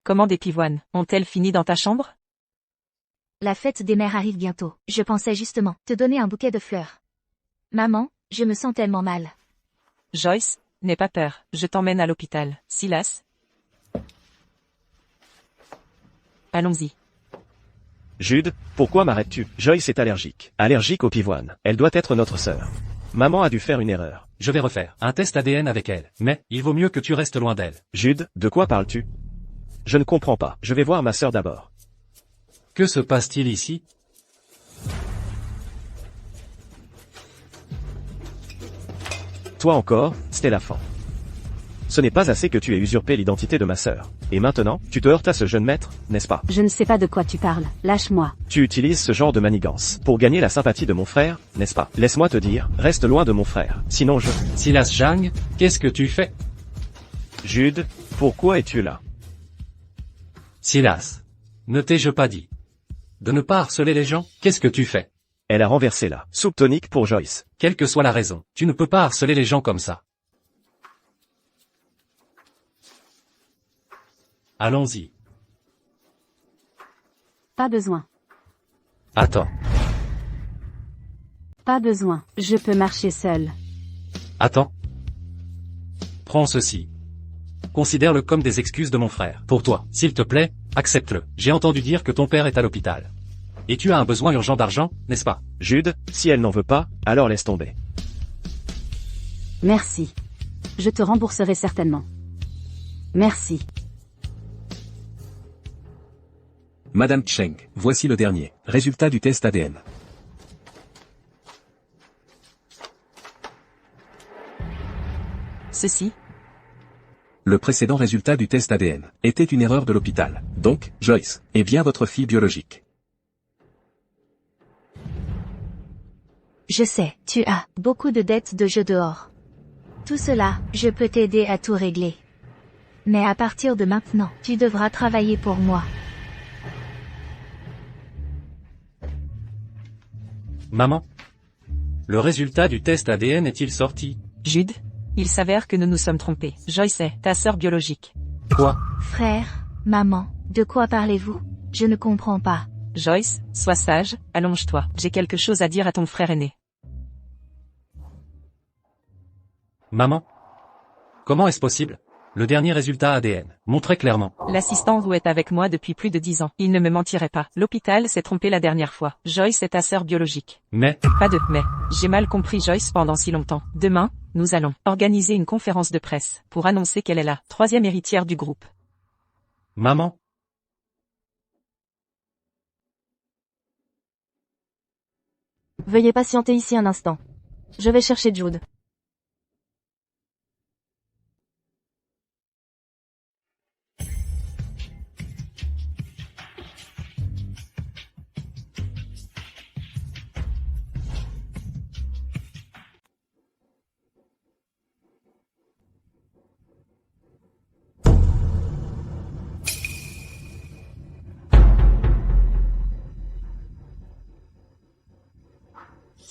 Comment des pivoines? Ont-elles fini dans ta chambre? La fête des mères arrive bientôt. Je pensais justement te donner un bouquet de fleurs. Maman, je me sens tellement mal. Joyce, n'aie pas peur. Je t'emmène à l'hôpital. Silas? Allons-y. Jude, pourquoi m'arrêtes-tu? Joyce est allergique. Allergique aux pivoines. Elle doit être notre sœur. Maman a dû faire une erreur. Je vais refaire un test ADN avec elle, mais il vaut mieux que tu restes loin d'elle. Jude, de quoi parles-tu? Je ne comprends pas. Je vais voir ma sœur d'abord. Que se passe-t-il ici? Toi encore, Stella Fan. Ce n'est pas assez que tu aies usurpé l'identité de ma sœur. Et maintenant, tu te heurtes à ce jeune maître, n'est-ce pas? Je ne sais pas de quoi tu parles. Lâche-moi. Tu utilises ce genre de manigance pour gagner la sympathie de mon frère, n'est-ce pas? Laisse-moi te dire, reste loin de mon frère. Sinon je... Silas Zhang, qu'est-ce que tu fais? Jude, pourquoi es-tu là? Silas. Ne t'ai-je pas dit de ne pas harceler les gens? Qu'est-ce que tu fais? Elle a renversé la soupe tonique pour Joyce. Quelle que soit la raison, tu ne peux pas harceler les gens comme ça. Allons-y. Pas besoin. Attends. Pas besoin. Je peux marcher seul. Attends. Prends ceci. Considère-le comme des excuses de mon frère. Pour toi, s'il te plaît, accepte-le. J'ai entendu dire que ton père est à l'hôpital. Et tu as un besoin urgent d'argent, n'est-ce pas? Jude, si elle n'en veut pas, alors laisse tomber. Merci. Je te rembourserai certainement. Merci. Madame Cheng, voici le dernier. Résultat du test ADN. Ceci? Le précédent résultat du test ADN était une erreur de l'hôpital. Donc, Joyce est bien votre fille biologique. Je sais, tu as beaucoup de dettes de jeu dehors. Tout cela, je peux t'aider à tout régler. Mais à partir de maintenant, tu devras travailler pour moi. Maman? Le résultat du test ADN est-il sorti? Jude? Il s'avère que nous nous sommes trompés. Joyce est ta sœur biologique. Quoi? Frère, maman, de quoi parlez-vous? Je ne comprends pas. Joyce, sois sage, allonge-toi. J'ai quelque chose à dire à ton frère aîné. Maman? Comment est-ce possible? Le dernier résultat ADN montrait clairement. L'assistant Wu est avec moi depuis plus de 10 ans. Il ne me mentirait pas. L'hôpital s'est trompé la dernière fois. Joyce est ta sœur biologique. Mais... Pas de mais. J'ai mal compris Joyce pendant si longtemps. Demain, nous allons organiser une conférence de presse pour annoncer qu'elle est la 3e héritière du groupe. Maman? Veuillez patienter ici un instant. Je vais chercher Jude.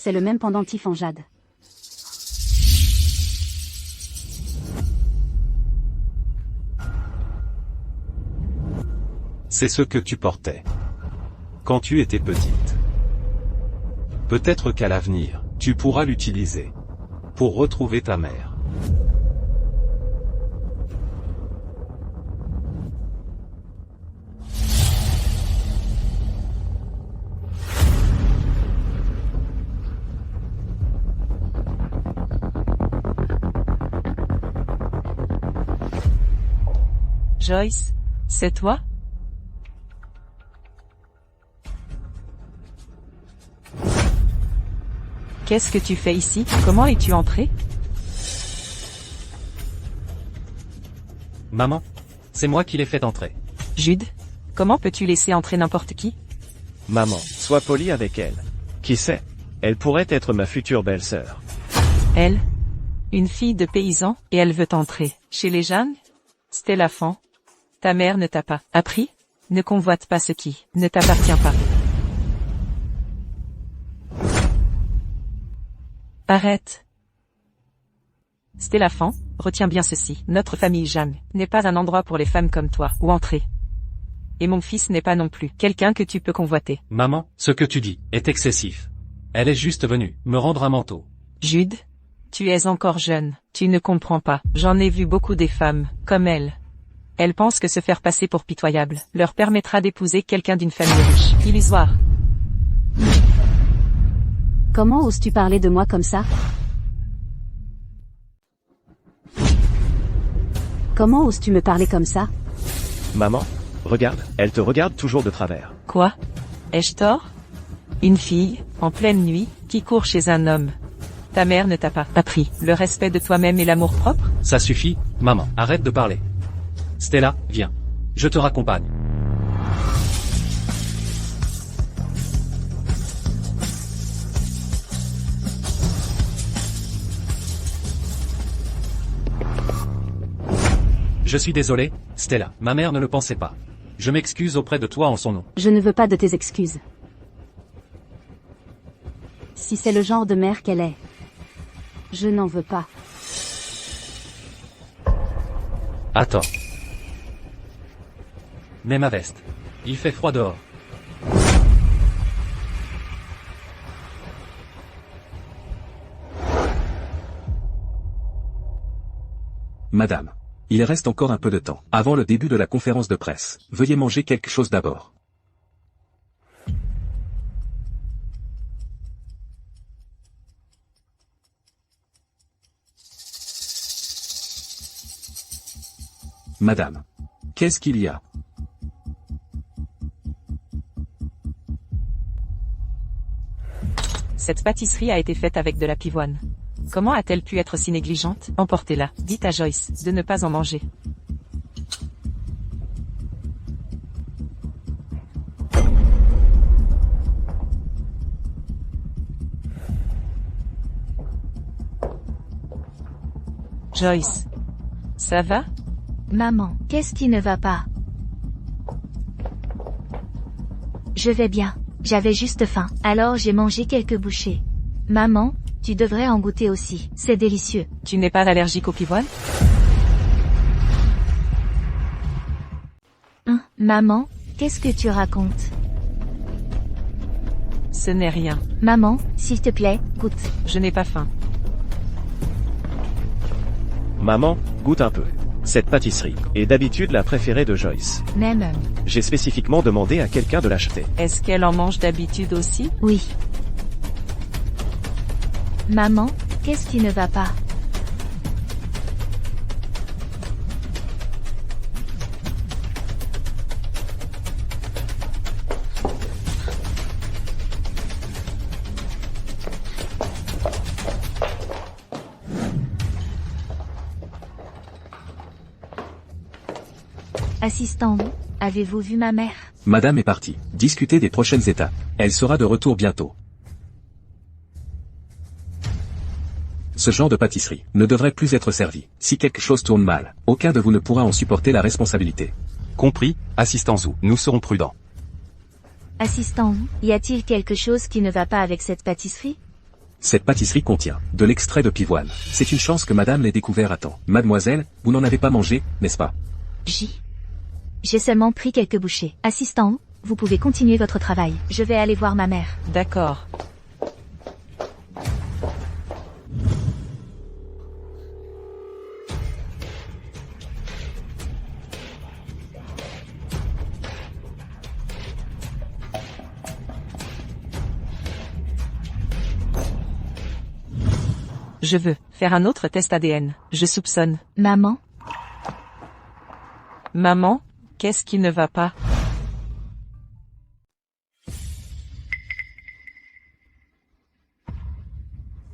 C'est le même pendentif en jade. C'est ce que tu portais quand tu étais petite. Peut-être qu'à l'avenir, tu pourras l'utiliser pour retrouver ta mère. Joyce, c'est toi? Qu'est-ce que tu fais ici? Comment es-tu entré? Maman, c'est moi qui l'ai fait entrer. Jude, comment peux-tu laisser entrer n'importe qui? Maman, sois poli avec elle. Qui sait? Elle pourrait être ma future belle-sœur. Elle? Une fille de paysan, et elle veut entrer chez les Jeanne? Stella Fan. Ta mère ne t'a pas appris? Ne convoite pas ce qui ne t'appartient pas. Arrête. Stella Fan, retiens bien ceci. Notre famille Jeanne n'est pas un endroit pour les femmes comme toi où entrer. Et mon fils n'est pas non plus quelqu'un que tu peux convoiter. Maman, ce que tu dis est excessif. Elle est juste venue me rendre un manteau. Jude, tu es encore jeune, tu ne comprends pas. J'en ai vu beaucoup des femmes comme elle. Elles pensent que se faire passer pour pitoyable leur permettra d'épouser quelqu'un d'une famille riche. Illusoire. Comment oses-tu parler de moi comme ça? Comment oses-tu me parler comme ça? Maman, regarde, elle te regarde toujours de travers. Quoi? Ai-je tort? Une fille, en pleine nuit, qui court chez un homme. Ta mère ne t'a pas appris le respect de toi-même et l'amour-propre? Ça suffit, maman, arrête de parler. Stella, viens. Je te raccompagne. Je suis désolé, Stella, ma mère ne le pensait pas. Je m'excuse auprès de toi en son nom. Je ne veux pas de tes excuses. Si c'est le genre de mère qu'elle est, je n'en veux pas. Attends. Mets ma veste. Il fait froid dehors. Madame, il reste encore un peu de temps avant le début de la conférence de presse. Veuillez manger quelque chose d'abord. Madame, qu'est-ce qu'il y a? Cette pâtisserie a été faite avec de la pivoine. Comment a-t-elle pu être si négligente? Emportez-la. Dites à Joyce de ne pas en manger. Joyce, ça va? Maman, qu'est-ce qui ne va pas? Je vais bien. J'avais juste faim, alors j'ai mangé quelques bouchées. Maman, tu devrais en goûter aussi, c'est délicieux. Tu n'es pas allergique aux pivoines? Maman, qu'est-ce que tu racontes? Ce n'est rien. Maman, s'il te plaît, goûte. Je n'ai pas faim. Maman, goûte un peu. Cette pâtisserie est d'habitude la préférée de Joyce. Même. J'ai spécifiquement demandé à quelqu'un de l'acheter. Est-ce qu'elle en mange d'habitude aussi? Oui. Maman, qu'est-ce qui ne va pas? Assistant, avez-vous vu ma mère? Madame est partie. Discuter des prochaines étapes. Elle sera de retour bientôt. Ce genre de pâtisserie ne devrait plus être servi. Si quelque chose tourne mal, aucun de vous ne pourra en supporter la responsabilité. Compris, assistant Zou, nous serons prudents. Assistant, y a-t-il quelque chose qui ne va pas avec cette pâtisserie? Cette pâtisserie contient de l'extrait de pivoine. C'est une chance que madame l'ait découvert à temps. Mademoiselle, vous n'en avez pas mangé, n'est-ce pas? J'ai seulement pris quelques bouchées. Assistant, vous pouvez continuer votre travail. Je vais aller voir ma mère. D'accord. Je veux faire un autre test ADN. Je soupçonne. Maman? Maman, qu'est-ce qui ne va pas?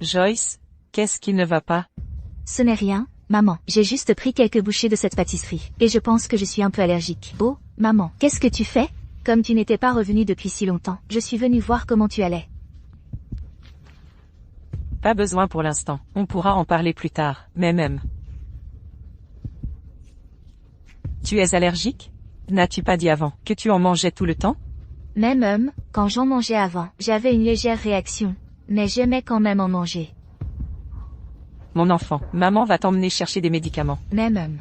Joyce, qu'est-ce qui ne va pas? Ce n'est rien, maman. J'ai juste pris quelques bouchées de cette pâtisserie. Et je pense que je suis un peu allergique. Oh, maman, qu'est-ce que tu fais? Comme tu n'étais pas revenue depuis si longtemps, je suis venue voir comment tu allais. Pas besoin pour l'instant. On pourra en parler plus tard, mais même. Tu es allergique? N'as-tu pas dit avant que tu en mangeais tout le temps? Même, quand j'en mangeais avant, j'avais une légère réaction. Mais j'aimais quand même en manger. Mon enfant, maman va t'emmener chercher des médicaments. Même.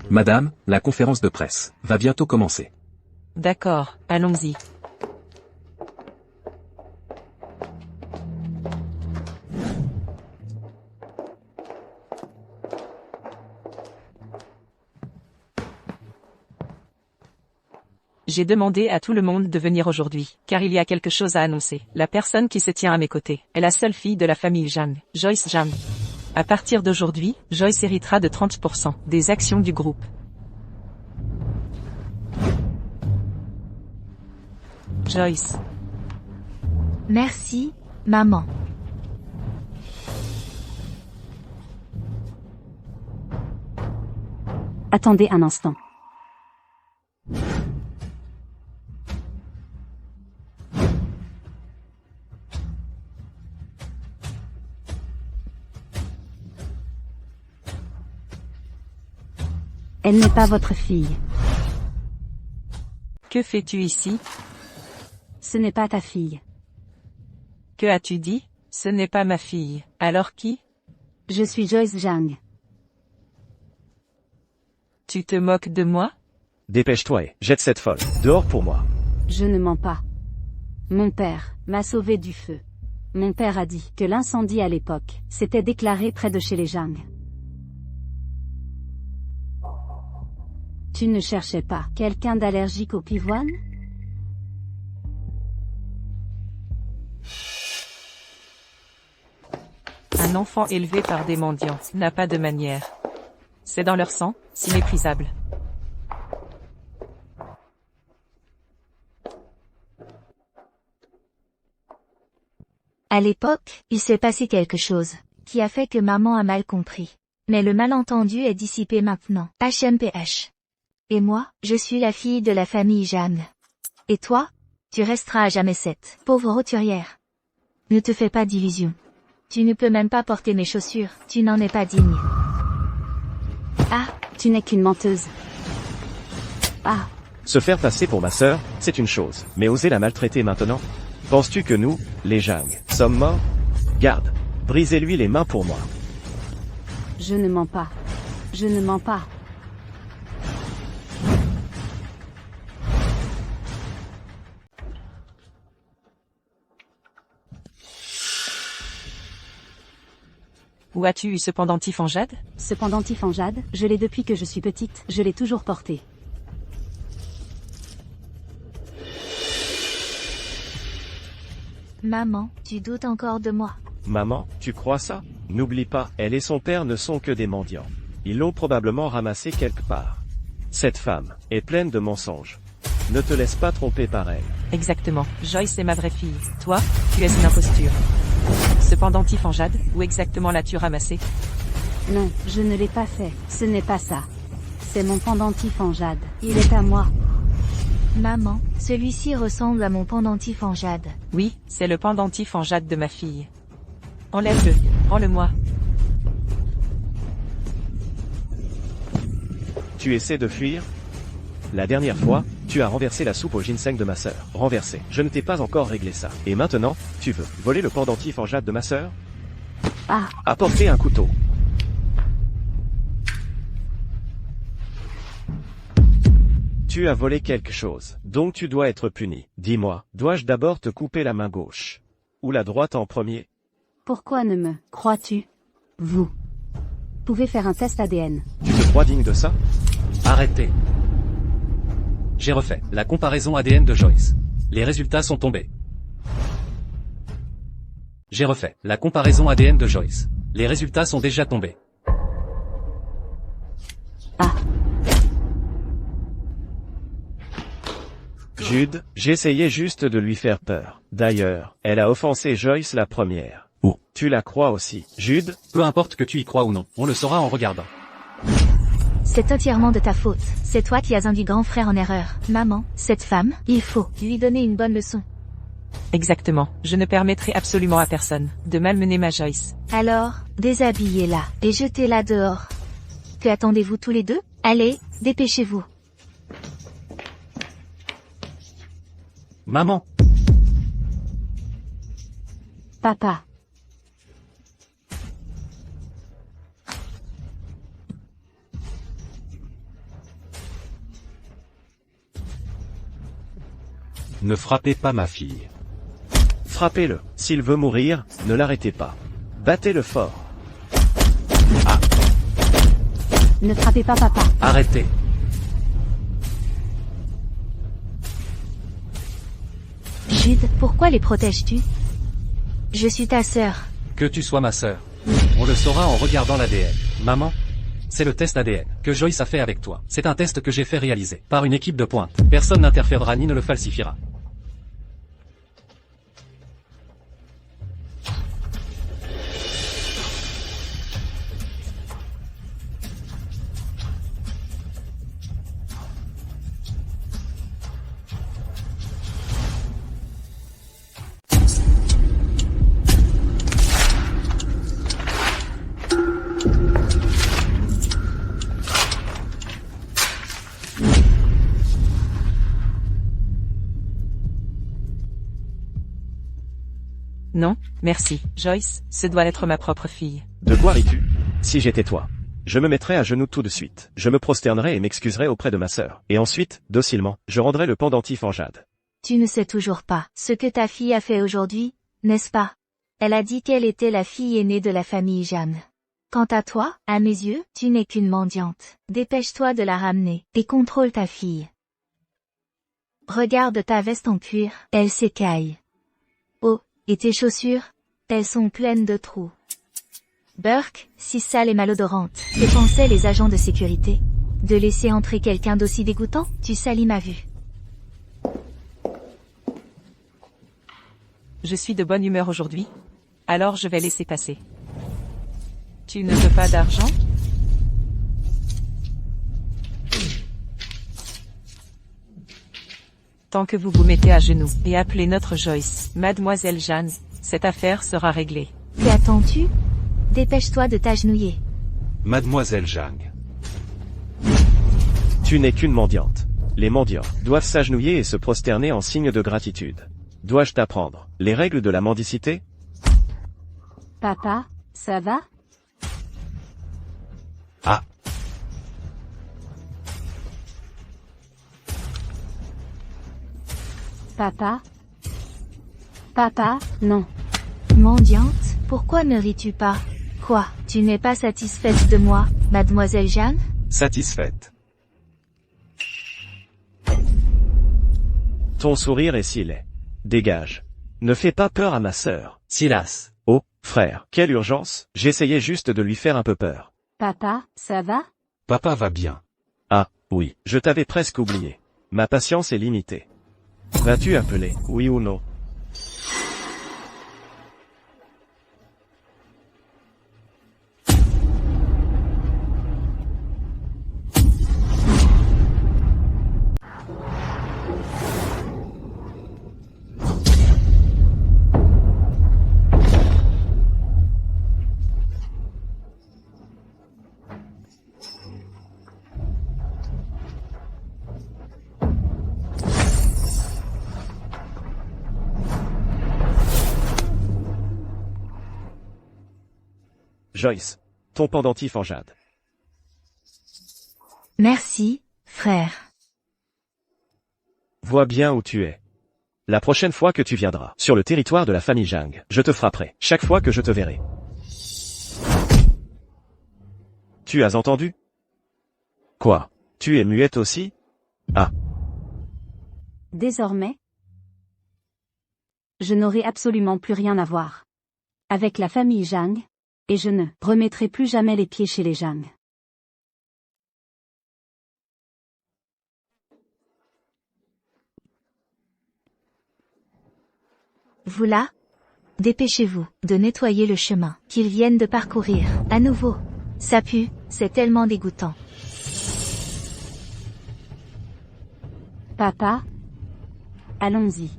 Madame, la conférence de presse va bientôt commencer. D'accord, allons-y. J'ai demandé à tout le monde de venir aujourd'hui, car il y a quelque chose à annoncer. La personne qui se tient à mes côtés est la seule fille de la famille Zhang, Joyce Zhang. À partir d'aujourd'hui, Joyce héritera de 30% des actions du groupe. Joyce. Merci, maman. Attendez un instant. Elle n'est pas votre fille. Que fais-tu ici? Ce n'est pas ta fille. Que as-tu dit? Ce n'est pas ma fille. Alors qui? Je suis Joyce Zhang. Tu te moques de moi? Dépêche-toi et jette cette folle dehors pour moi. Je ne mens pas. Mon père m'a sauvé du feu. Mon père a dit que l'incendie à l'époque s'était déclaré près de chez les Zhang. Tu ne cherchais pas quelqu'un d'allergique au pivoine? Un enfant élevé par des mendiants n'a pas de manière. C'est dans leur sang, c'est inépuisable. À l'époque, il s'est passé quelque chose, qui a fait que maman a mal compris. Mais le malentendu est dissipé maintenant. HMPH. Et moi, je suis la fille de la famille Zhang. Et toi? Tu resteras à jamais cette pauvre roturière. Ne te fais pas d'illusions. Tu ne peux même pas porter mes chaussures, tu n'en es pas digne. Ah, tu n'es qu'une menteuse. Ah. Se faire passer pour ma sœur, c'est une chose, mais oser la maltraiter maintenant? Penses-tu que nous, les Zhang, sommes morts? Garde, brisez-lui les mains pour moi. Je ne mens pas. Je ne mens pas. Où as-tu eu ce pendentif en jade? Ce pendentif en jade, je l'ai depuis que je suis petite, je l'ai toujours porté. Maman, tu doutes encore de moi? Maman, tu crois ça? N'oublie pas, elle et son père ne sont que des mendiants. Ils l'ont probablement ramassé quelque part. Cette femme est pleine de mensonges. Ne te laisse pas tromper par elle. Exactement. Joyce est ma vraie fille. Toi, tu es une imposture. Ce pendentif en jade, où exactement l'as-tu ramassé? Non, je ne l'ai pas fait. Ce n'est pas ça. C'est mon pendentif en jade. Il est à moi. Maman, celui-ci ressemble à mon pendentif en jade. Oui, c'est le pendentif en jade de ma fille. Enlève-le, rends-le-moi. Tu essaies de fuir? La dernière fois, tu as renversé la soupe au ginseng de ma sœur. Renversé. Je ne t'ai pas encore réglé ça. Et maintenant, tu veux voler le pendentif en jade de ma sœur? Ah. Apportez un couteau. Tu as volé quelque chose, donc tu dois être puni. Dis-moi, dois-je d'abord te couper la main gauche? Ou la droite en premier? Pourquoi ne me crois-tu? Vous pouvez faire un test ADN. Tu te crois digne de ça? Arrêtez. J'ai refait la comparaison ADN de Joyce. Les résultats sont tombés. J'ai refait la comparaison ADN de Joyce. Les résultats sont déjà tombés. Jude, j'essayais juste de lui faire peur. D'ailleurs, elle a offensé Joyce la première. Oh. Tu la crois aussi, Jude? Peu importe que tu y crois ou non, on le saura en regardant. C'est entièrement de ta faute. C'est toi qui as induit grand frère en erreur. Maman, cette femme, il faut lui donner une bonne leçon. Exactement. Je ne permettrai absolument à personne de malmener ma Joyce. Alors, déshabillez-la et jetez-la dehors. Que attendez-vous tous les deux? Allez, dépêchez-vous. Maman. Papa. Ne frappez pas ma fille. Frappez-le. S'il veut mourir, ne l'arrêtez pas. Battez-le fort. Ne frappez pas papa. Arrêtez. Jude, pourquoi les protèges-tu? Je suis ta sœur. Que tu sois ma sœur. On le saura en regardant l'ADN. Maman, c'est le test ADN que Joyce a fait avec toi. C'est un test que j'ai fait réaliser par une équipe de pointe. Personne n'interférera ni ne le falsifiera. Non, merci. Joyce, ce doit être ma propre fille. De quoi ris-tu? Si j'étais toi, je me mettrais à genoux tout de suite. Je me prosternerais et m'excuserais auprès de ma sœur. Et ensuite, docilement, je rendrais le pendentif en jade. Tu ne sais toujours pas ce que ta fille a fait aujourd'hui, n'est-ce pas? Elle a dit qu'elle était la fille aînée de la famille Jeanne. Quant à toi, à mes yeux, tu n'es qu'une mendiante. Dépêche-toi de la ramener, et contrôle ta fille. Regarde ta veste en cuir, elle s'écaille. Oh, et tes chaussures? Elles sont pleines de trous. Burke, si sale et malodorante, que pensaient les agents de sécurité? De laisser entrer quelqu'un d'aussi dégoûtant? Tu salis ma vue. Je suis de bonne humeur aujourd'hui. Alors je vais laisser passer. Tu ne veux pas d'argent? Tant que vous vous mettez à genoux et appelez notre Joyce, Mademoiselle Jeanne, cette affaire sera réglée. Que attends-tu? Dépêche-toi de t'agenouiller. Mademoiselle Jeanne. Tu n'es qu'une mendiante. Les mendiants doivent s'agenouiller et se prosterner en signe de gratitude. Dois-je t'apprendre les règles de la mendicité? Papa, ça va? Ah. Papa? Papa, non. Mendiante, pourquoi ne ris-tu pas? Quoi, tu n'es pas satisfaite de moi, Mademoiselle Jeanne? Satisfaite. Ton sourire est si laid. Dégage. Ne fais pas peur à ma sœur. Silas. Oh, frère, quelle urgence, j'essayais juste de lui faire un peu peur. Papa, ça va? Papa va bien. Ah, oui, je t'avais presque oublié. Ma patience est limitée. Vas-tu appeler, oui ou non? Joyce. Ton pendentif en jade. Merci, frère. Vois bien où tu es. La prochaine fois que tu viendras sur le territoire de la famille Zhang, je te frapperai chaque fois que je te verrai. Tu as entendu? Quoi? Tu es muette aussi? Ah. Désormais, je n'aurai absolument plus rien à voir avec la famille Zhang, et je ne remettrai plus jamais les pieds chez les Zhang. Vous là? Dépêchez-vous de nettoyer le chemin qu'ils viennent de parcourir. À nouveau. Ça pue, c'est tellement dégoûtant. Papa? Allons-y.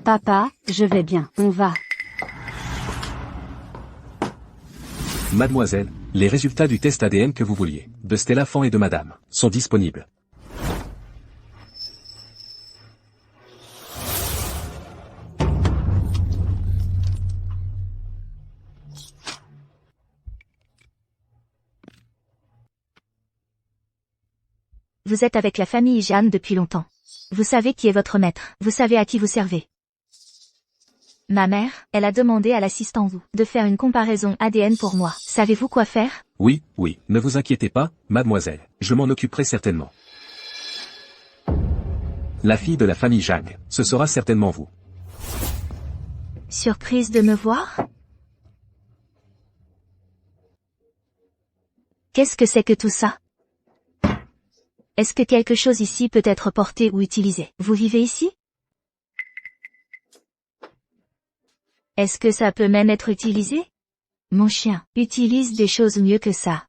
Papa, je vais bien, on va. Mademoiselle, les résultats du test ADN que vous vouliez, de Stella Fan et de Madame, sont disponibles. Vous êtes avec la famille Jeanne depuis longtemps. Vous savez qui est votre maître. Vous savez à qui vous servez. Ma mère, elle a demandé à l'assistant Wu de faire une comparaison ADN pour moi. Savez-vous quoi faire? Oui, oui, ne vous inquiétez pas, mademoiselle, je m'en occuperai certainement. La fille de la famille Zhang, ce sera certainement vous. Surprise de me voir? Qu'est-ce que c'est que tout ça? Est-ce que quelque chose ici peut être porté ou utilisé? Vous vivez ici? Est-ce que ça peut même être utilisé? Mon chien utilise des choses mieux que ça.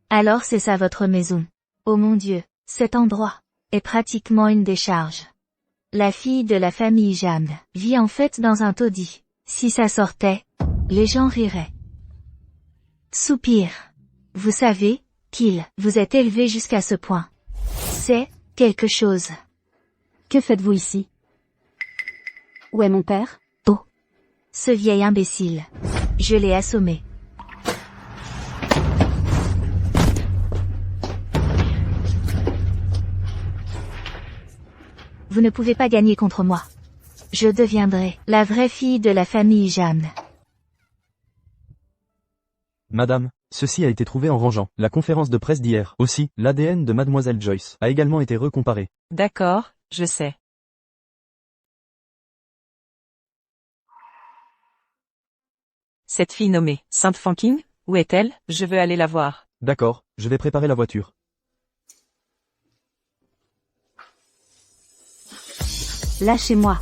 Alors c'est ça votre maison. Oh mon Dieu, cet endroit est pratiquement une décharge. La fille de la famille Jeanne vit en fait dans un taudis. Si ça sortait, les gens riraient. Soupir. Vous savez, qu'il vous est élevé jusqu'à ce point. C'est quelque chose. Que faites-vous ici? Où est mon père? Oh. Ce vieil imbécile. Je l'ai assommé. Vous ne pouvez pas gagner contre moi. Je deviendrai la vraie fille de la famille Jeanne. Madame, ceci a été trouvé en rangeant la conférence de presse d'hier. Aussi, l'ADN de Mademoiselle Joyce a également été recomparé. D'accord, je sais. Cette fille nommée Sainte Fanking, où est-elle? Je veux aller la voir. D'accord, je vais préparer la voiture. Lâchez-moi.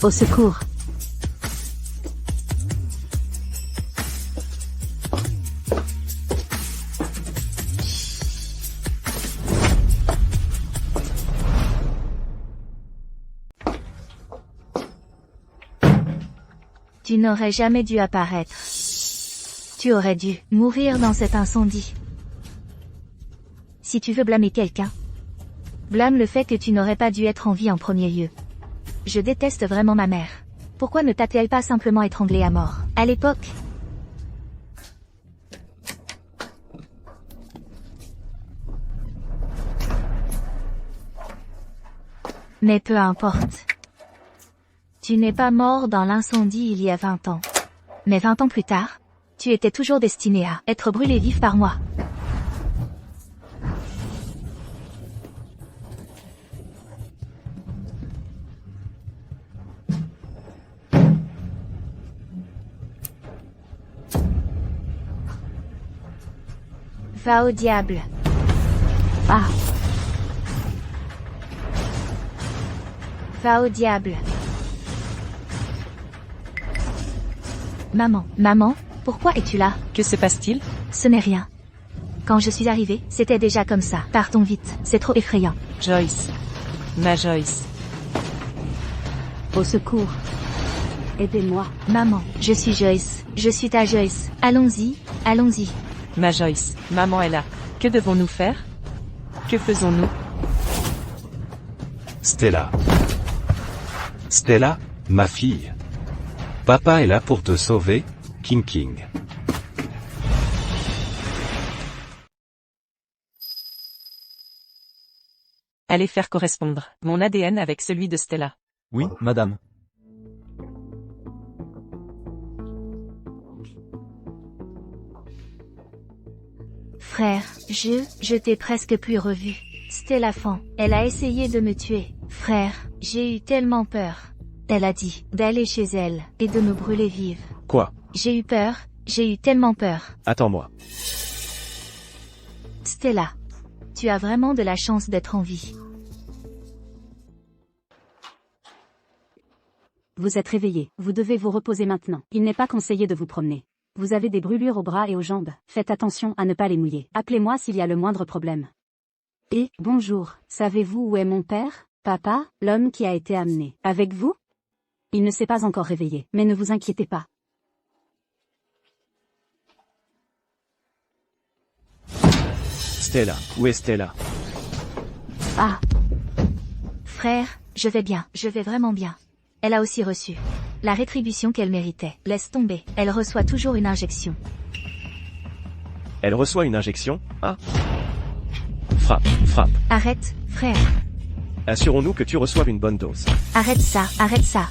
Au secours. Tu n'aurais jamais dû apparaître. Tu aurais dû mourir dans cet incendie. Si tu veux blâmer quelqu'un, blâme le fait que tu n'aurais pas dû être en vie en premier lieu. Je déteste vraiment ma mère. Pourquoi ne t'a-t-elle pas simplement étranglée à mort, à l'époque? Mais peu importe. Tu n'es pas mort dans l'incendie il y a 20 ans. Mais 20 ans plus tard, tu étais toujours destiné à être brûlé vif par moi. Va au diable. Ah. Va au diable. Maman, pourquoi es-tu là? Que se passe-t-il? Ce n'est rien. Quand je suis arrivée, c'était déjà comme ça. Partons vite, c'est trop effrayant. Joyce. Ma Joyce. Au secours. Aidez-moi. Maman, je suis Joyce. Je suis ta Joyce. Allons-y, allons-y. Ma Joyce. Maman est là. Que devons-nous faire? Que faisons-nous? Stella. Stella, ma fille. Papa est là pour te sauver, King King. Allez faire correspondre mon ADN avec celui de Stella. Oui, madame. Frère, je t'ai presque plus revu. Stella Fan, elle a essayé de me tuer. Frère, j'ai eu tellement peur. Elle a dit d'aller chez elle et de me brûler vive. Quoi? J'ai eu peur, j'ai eu tellement peur. Attends-moi. Stella, tu as vraiment de la chance d'être en vie. Vous êtes réveillé, vous devez vous reposer maintenant. Il n'est pas conseillé de vous promener. Vous avez des brûlures aux bras et aux jambes, faites attention à ne pas les mouiller. Appelez-moi s'il y a le moindre problème. Et, bonjour, savez-vous où est mon père, papa, l'homme qui a été amené avec vous? Il ne s'est pas encore réveillé, mais ne vous inquiétez pas. Stella, où est Stella? Ah, Frère, je vais bien, je vais vraiment bien. Elle a aussi reçu la rétribution qu'elle méritait. Laisse tomber, elle reçoit toujours une injection. Elle reçoit une injection? Ah. Frappe, frappe. Arrête, frère. Assurons-nous que tu reçoives une bonne dose. Arrête ça, arrête ça.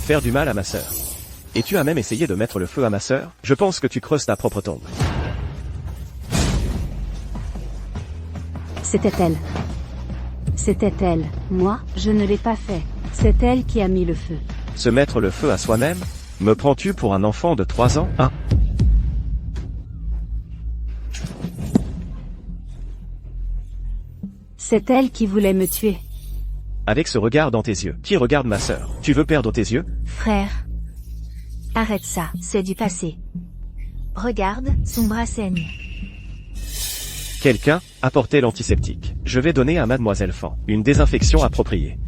Faire du mal à ma sœur. Et tu as même essayé de mettre le feu à ma sœur? Je pense que tu creuses ta propre tombe. c'était elle. C'était elle. Moi, je ne l'ai pas fait. C'est elle qui a mis le feu. Se mettre le feu à soi-même? Me prends-tu pour un enfant de 3 ans, hein? C'est elle qui voulait me tuer. Avec ce regard dans tes yeux, qui regarde ma sœur? Tu veux perdre tes yeux? Frère. Arrête ça, c'est du passé. Regarde, son bras saigne. Quelqu'un, apportez l'antiseptique. Je vais donner à Mademoiselle Fan une désinfection appropriée.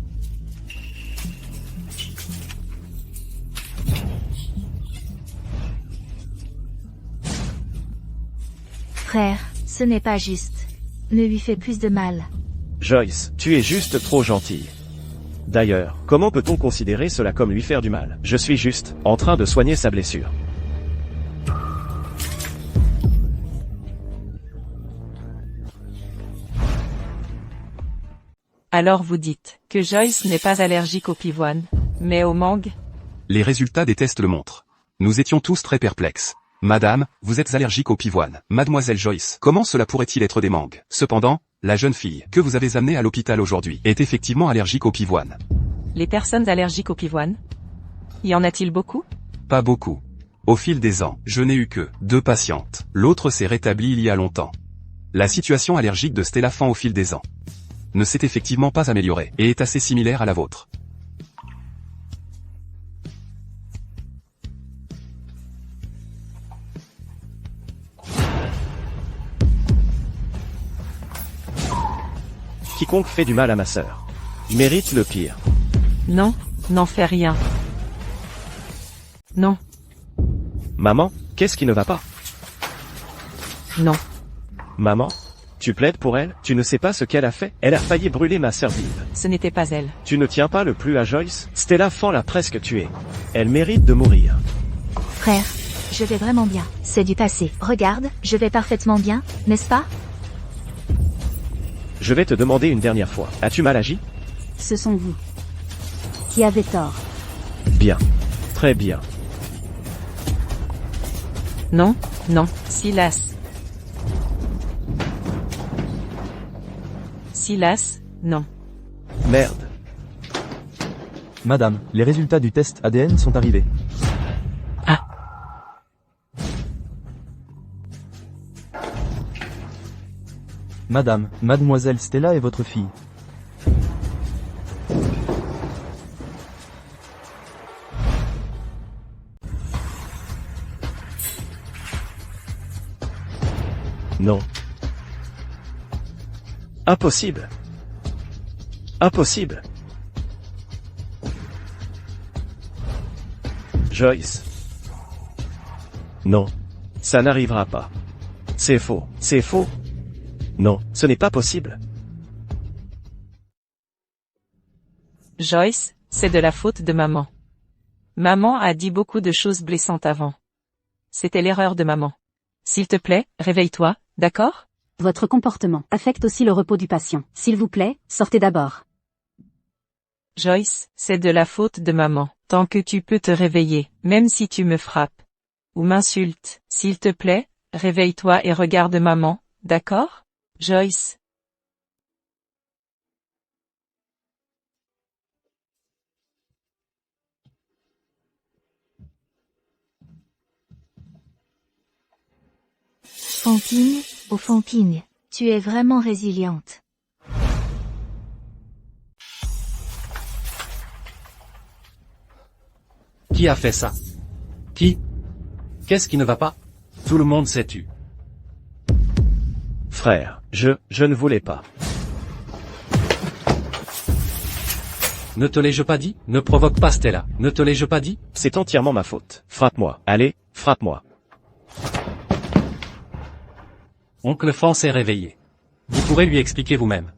Frère, ce n'est pas juste. Ne lui fais plus de mal. Joyce, tu es juste trop gentille. D'ailleurs, comment peut-on considérer cela comme lui faire du mal? Je suis juste en train de soigner sa blessure. Alors vous dites que Joyce n'est pas allergique au pivoine, mais au mangue? Les résultats des tests le montrent. Nous étions tous très perplexes. Madame, vous êtes allergique au pivoine. Mademoiselle Joyce, comment cela pourrait-il être des mangues? Cependant, la jeune fille que vous avez amenée à l'hôpital aujourd'hui est effectivement allergique au pivoine. Les personnes allergiques au pivoine? Y en a-t-il beaucoup? Pas beaucoup. Au fil des ans, je n'ai eu que 2 patientes. L'autre s'est rétablie il y a longtemps. La situation allergique de Stella Fan au fil des ans ne s'est effectivement pas améliorée et est assez similaire à la vôtre. Quiconque fait du mal à ma sœur mérite le pire. Non, n'en fais rien. Non. Maman, qu'est-ce qui ne va pas? Non. Maman, tu plaides pour elle? Tu ne sais pas ce qu'elle a fait? Elle a failli brûler ma sœur vive. Ce n'était pas elle. Tu ne tiens pas le plus à Joyce? Stella Fan l'a presque tuée. Elle mérite de mourir. Frère, je vais vraiment bien. C'est du passé. Regarde, je vais parfaitement bien, n'est-ce pas? Je vais te demander une dernière fois. As-tu mal agi? Ce sont vous qui avez tort. Bien. Très bien. Non, non, Silas. Silas, non. Merde. Madame, les résultats du test ADN sont arrivés. Ah. Madame, Mademoiselle Stella est votre fille. Non. Impossible. Impossible. Joyce. Non. Ça n'arrivera pas. C'est faux. C'est faux. Non, ce n'est pas possible. Joyce, c'est de la faute de maman. Maman a dit beaucoup de choses blessantes avant. C'était l'erreur de maman. S'il te plaît, réveille-toi, d'accord? Votre comportement affecte aussi le repos du patient. S'il vous plaît, sortez d'abord. Joyce, c'est de la faute de maman. Tant que tu peux te réveiller, même si tu me frappes. Ou m'insultes. S'il te plaît, réveille-toi et regarde maman, d'accord? Joyce. Fantine, oh Fantine, tu es vraiment résiliente. Qui a fait ça? Qui? Qu'est-ce qui ne va pas? Tout le monde s'est tu. Frère, je ne voulais pas. Ne te l'ai-je pas dit? Ne provoque pas Stella. Ne te l'ai-je pas dit? C'est entièrement ma faute. Frappe-moi. Allez, frappe-moi. Oncle France est réveillé. Vous pourrez lui expliquer vous-même.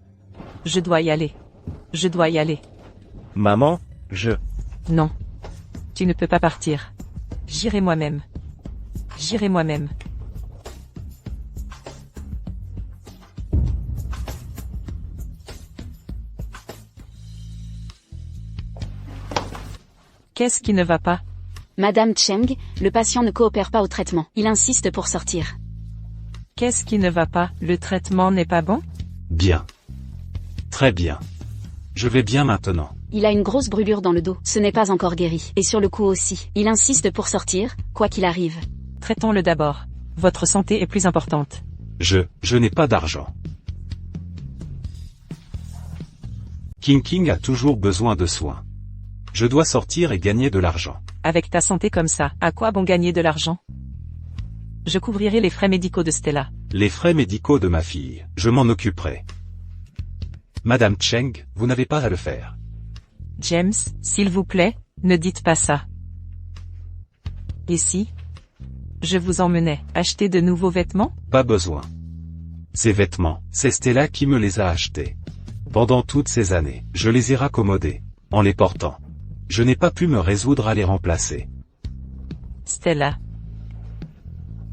Je dois y aller. Je dois y aller. Maman, Non. Tu ne peux pas partir. J'irai moi-même. J'irai moi-même. Qu'est-ce qui ne va pas? Madame Cheng, le patient ne coopère pas au traitement. Il insiste pour sortir. Qu'est-ce qui ne va pas? Le traitement n'est pas bon? Bien. Très bien. Je vais bien maintenant. Il a une grosse brûlure dans le dos. Ce n'est pas encore guéri. Et sur le cou aussi. Il insiste pour sortir, quoi qu'il arrive. Traitons-le d'abord. Votre santé est plus importante. Je n'ai pas d'argent. King a toujours besoin de soins. Je dois sortir et gagner de l'argent. Avec ta santé comme ça, à quoi bon gagner de l'argent? Je couvrirai les frais médicaux de Stella. Les frais médicaux de ma fille, je m'en occuperai. Madame Cheng, vous n'avez pas à le faire. James, s'il vous plaît, ne dites pas ça. Et si je vous emmenais acheter de nouveaux vêtements? Pas besoin. Ces vêtements, c'est Stella qui me les a achetés. Pendant toutes ces années, je les ai raccommodés, en les portant. Je n'ai pas pu me résoudre à les remplacer. Stella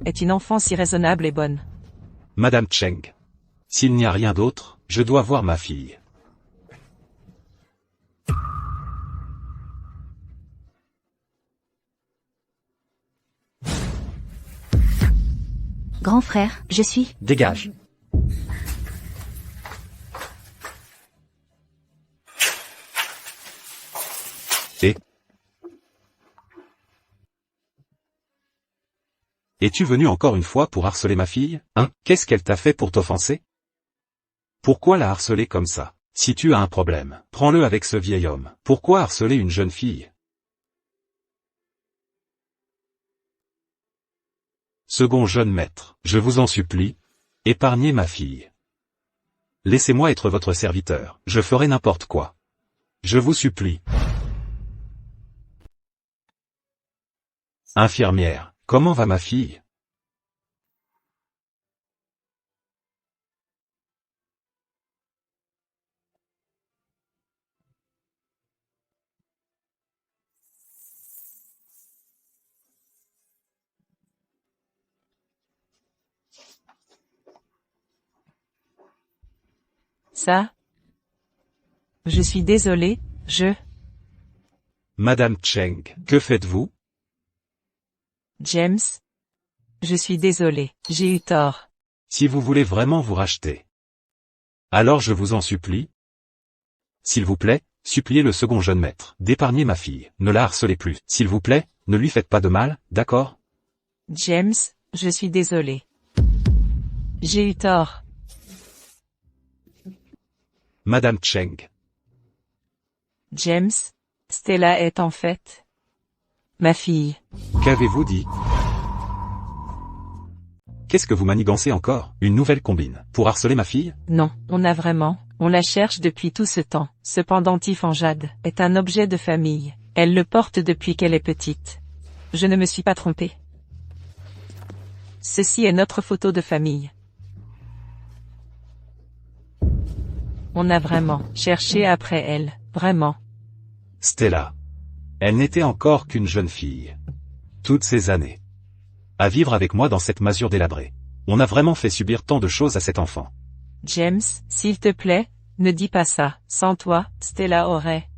est une enfant si raisonnable et bonne. Madame Cheng. S'il n'y a rien d'autre, je dois voir ma fille. Grand frère, je suis... Dégage. Es-tu venu encore une fois pour harceler ma fille? Hein? Qu'est-ce qu'elle t'a fait pour t'offenser? Pourquoi la harceler comme ça? Si tu as un problème, prends-le avec ce vieil homme. Pourquoi harceler une jeune fille? Second jeune maître, je vous en supplie, épargnez ma fille. Laissez-moi être votre serviteur, je ferai n'importe quoi. Je vous supplie. Infirmière, comment va ma fille? Ça? Je suis désolé, Madame Cheng, que faites-vous? James? Je suis désolé, j'ai eu tort. Si vous voulez vraiment vous racheter. Alors je vous en supplie. S'il vous plaît, suppliez le second jeune maître d'épargner ma fille, ne la harcelez plus. S'il vous plaît, ne lui faites pas de mal, d'accord? James, je suis désolé. J'ai eu tort. Madame Cheng. James, Stella est en fait ma fille. Qu'avez-vous dit? qu'est-ce que vous manigancez encore? Une nouvelle combine, pour harceler ma fille? Non, on la cherche depuis tout ce temps. Cependant Tiffany Jade est un objet de famille. Elle le porte depuis qu'elle est petite. Je ne me suis pas trompée. Ceci est notre photo de famille. On a vraiment cherché après elle, vraiment. Stella. Elle n'était encore qu'une jeune fille. Toutes ces années. À vivre avec moi dans cette masure délabrée. On a vraiment fait subir tant de choses à cet enfant. James, s'il te plaît, ne dis pas ça. Sans toi, Stella aurait...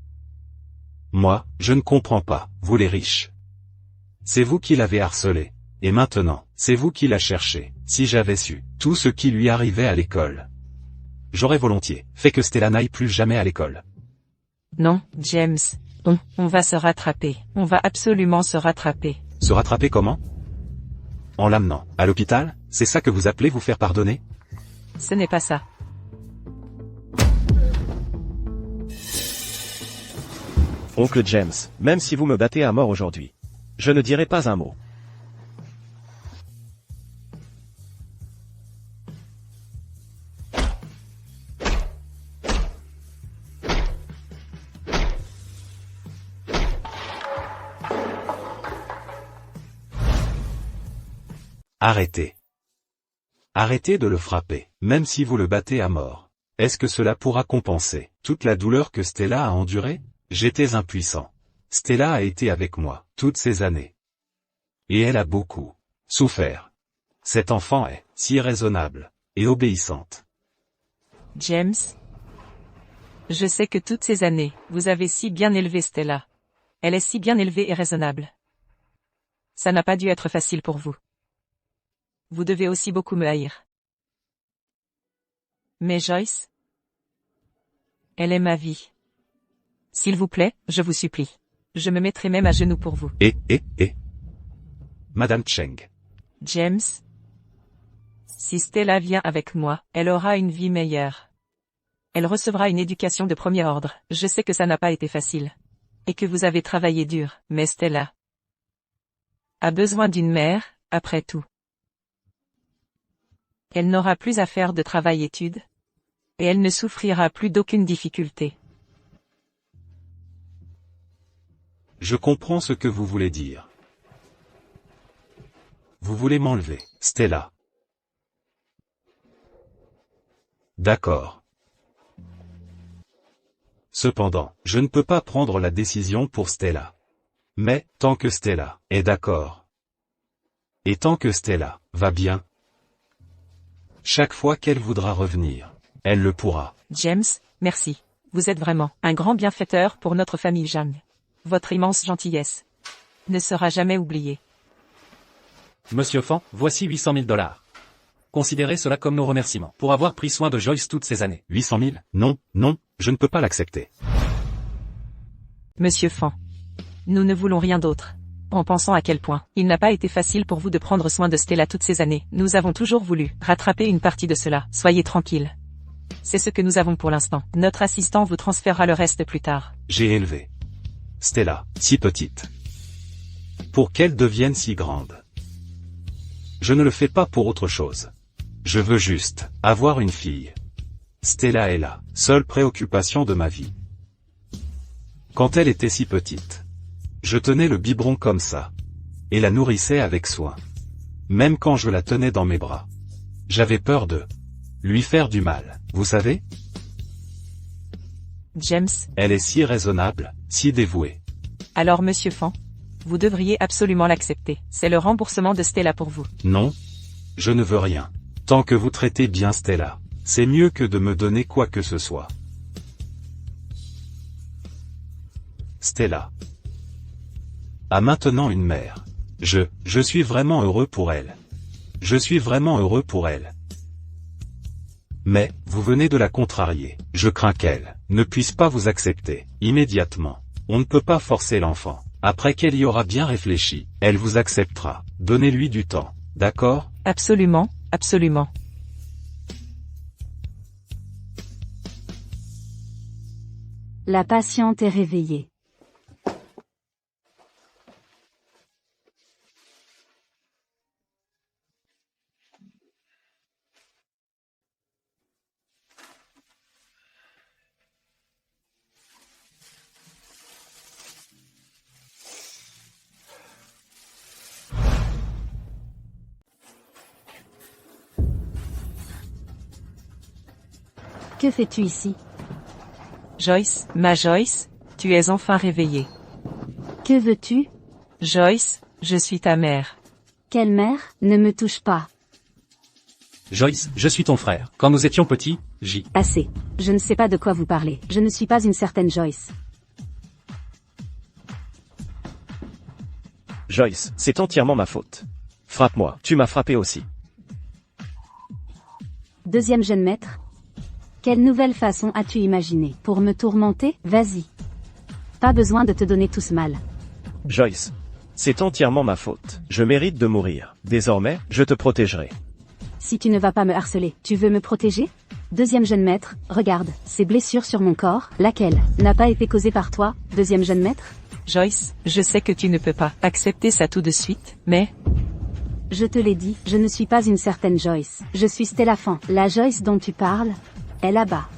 Moi, je ne comprends pas, vous les riches. C'est vous qui l'avez harcelé. Et maintenant, c'est vous qui la cherchez. Si j'avais su tout ce qui lui arrivait à l'école, j'aurais volontiers fait que Stella n'aille plus jamais à l'école. Non, James. On va se rattraper. On va absolument se rattraper. Se rattraper comment? En l'amenant à l'hôpital? C'est ça que vous appelez vous faire pardonner? Ce n'est pas ça. Oncle James, même si vous me battez à mort aujourd'hui, je ne dirai pas un mot. Arrêtez. Arrêtez de le frapper, même si vous le battez à mort. Est-ce que cela pourra compenser toute la douleur que Stella a endurée? J'étais impuissant. Stella a été avec moi toutes ces années. Et elle a beaucoup souffert. Cet enfant est si raisonnable et obéissante. James, je sais que toutes ces années, vous avez si bien élevé Stella. Elle est si bien élevée et raisonnable. Ça n'a pas dû être facile pour vous. Vous devez aussi beaucoup me haïr. Mais Joyce, elle est ma vie. S'il vous plaît, je vous supplie. Je me mettrai même à genoux pour vous. Madame Cheng. James, si Stella vient avec moi, elle aura une vie meilleure. Elle recevra une éducation de premier ordre. Je sais que ça n'a pas été facile. Et que vous avez travaillé dur, mais Stella a besoin d'une mère, après tout. Elle n'aura plus à faire de travail-études. Et elle ne souffrira plus d'aucune difficulté. Je comprends ce que vous voulez dire. Vous voulez m'enlever, Stella. D'accord. Cependant, je ne peux pas prendre la décision pour Stella. Mais, tant que Stella est d'accord. Et tant que Stella va bien. Chaque fois qu'elle voudra revenir, elle le pourra. James, merci. Vous êtes vraiment un grand bienfaiteur pour notre famille Zhang. Votre immense gentillesse ne sera jamais oubliée. Monsieur Fan, voici 800 000 $. Considérez cela comme nos remerciements pour avoir pris soin de Joyce toutes ces années. 800 000? Non, non, je ne peux pas l'accepter. Monsieur Fan, nous ne voulons rien d'autre. En pensant à quel point il n'a pas été facile pour vous de prendre soin de Stella toutes ces années, nous avons toujours voulu rattraper une partie de cela. Soyez tranquille. C'est ce que nous avons pour l'instant. Notre assistant vous transférera le reste plus tard. J'ai élevé Stella, si petite, pour qu'elle devienne si grande. Je ne le fais pas pour autre chose. Je veux juste avoir une fille. Stella est la seule préoccupation de ma vie. Quand elle était si petite, je tenais le biberon comme ça, et la nourrissais avec soin. Même quand je la tenais dans mes bras, j'avais peur de lui faire du mal, vous savez? James. Elle est si raisonnable, si dévouée. Alors Monsieur Fan, vous devriez absolument l'accepter. C'est le remboursement de Stella pour vous. Non, je ne veux rien. Tant que vous traitez bien Stella, c'est mieux que de me donner quoi que ce soit. Stella a maintenant une mère. Je suis vraiment heureux pour elle. Je suis vraiment heureux pour elle. Mais, vous venez de la contrarier. Je crains qu'elle ne puisse pas vous accepter immédiatement. On ne peut pas forcer l'enfant. Après qu'elle y aura bien réfléchi, elle vous acceptera. Donnez-lui du temps, d'accord? Absolument, absolument. La patiente est réveillée. Que fais-tu ici? Joyce, ma Joyce, tu es enfin réveillée. Que veux-tu? Joyce, je suis ta mère. Quelle mère? Ne me touche pas. Joyce, je suis ton frère. Quand nous étions petits, Assez. Je ne sais pas de quoi vous parlez. Je ne suis pas une certaine Joyce. Joyce, c'est entièrement ma faute. Frappe-moi, tu m'as frappé aussi. Deuxième jeune maître. Quelle nouvelle façon as-tu imaginé pour me tourmenter? Vas-y. Pas besoin de te donner tout ce mal. Joyce, c'est entièrement ma faute. Je mérite de mourir. Désormais, je te protégerai. Si tu ne vas pas me harceler, tu veux me protéger? Deuxième jeune maître, regarde, ces blessures sur mon corps, laquelle n'a pas été causée par toi, deuxième jeune maître? Joyce, je sais que tu ne peux pas accepter ça tout de suite, mais... Je te l'ai dit, je ne suis pas une certaine Joyce. Je suis Stella Fan. La Joyce dont tu parles est là-bas.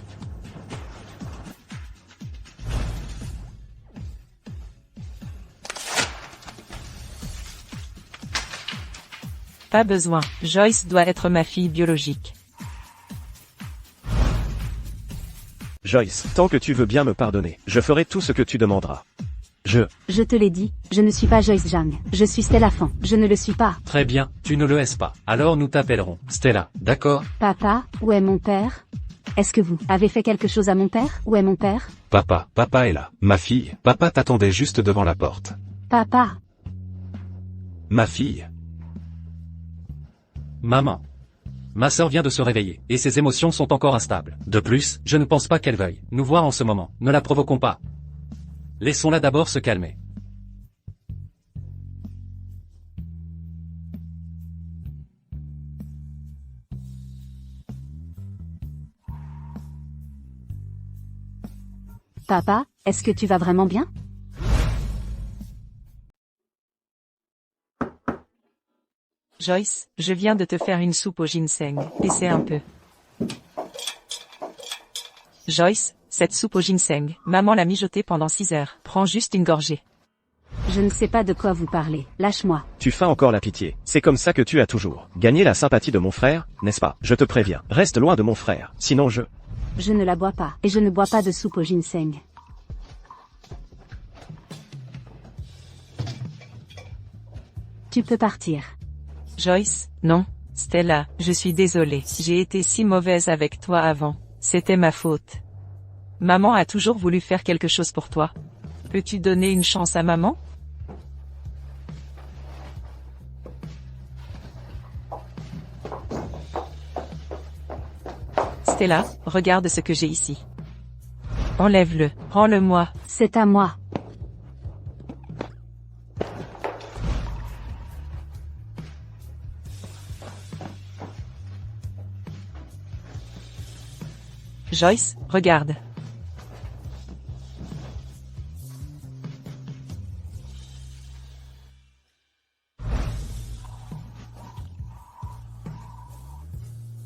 Pas besoin, Joyce doit être ma fille biologique. Joyce, tant que tu veux bien me pardonner, je ferai tout ce que tu demanderas. Je te l'ai dit, je ne suis pas Joyce Zhang. Je suis Stella Fan. Je ne le suis pas. Très bien, tu ne le es pas. Alors nous t'appellerons Stella, d'accord? Papa, où est mon père? Est-ce que vous avez fait quelque chose à mon père? Où est mon père? Papa est là. Ma fille, papa t'attendait juste devant la porte. Papa. Ma fille. Maman. Ma sœur vient de se réveiller, et ses émotions sont encore instables. De plus, je ne pense pas qu'elle veuille nous voir en ce moment. Ne la provoquons pas. Laissons-la d'abord se calmer. Papa, est-ce que tu vas vraiment bien? Joyce, je viens de te faire une soupe au ginseng. Essaie un peu. Joyce, cette soupe au ginseng, maman l'a mijotée pendant 6 heures. Prends juste une gorgée. Je ne sais pas de quoi vous parlez. Lâche-moi. Tu feins encore la pitié. C'est comme ça que tu as toujours gagné la sympathie de mon frère, n'est-ce pas? Je te préviens, reste loin de mon frère, sinon je... Je ne la bois pas, et je ne bois pas de soupe au ginseng. Tu peux partir. Joyce, non. Stella, je suis désolée. J'ai été si mauvaise avec toi avant. C'était ma faute. Maman a toujours voulu faire quelque chose pour toi. Peux-tu donner une chance à maman? Stella, regarde ce que j'ai ici. Enlève-le, rends-le-moi. C'est à moi. Joyce, regarde.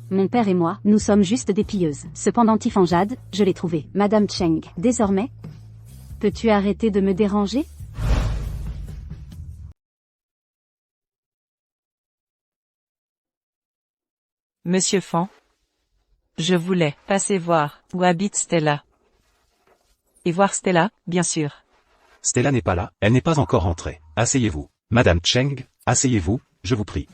Mon père et moi, nous sommes juste des pilleuses. Cependant Tifanjad, je l'ai trouvé. Madame Cheng, désormais, peux-tu arrêter de me déranger? Monsieur Fan. Je voulais passer voir où habite Stella. Et voir Stella, bien sûr. Stella n'est pas là, elle n'est pas encore rentrée. Asseyez-vous. Madame Cheng, asseyez-vous, je vous prie.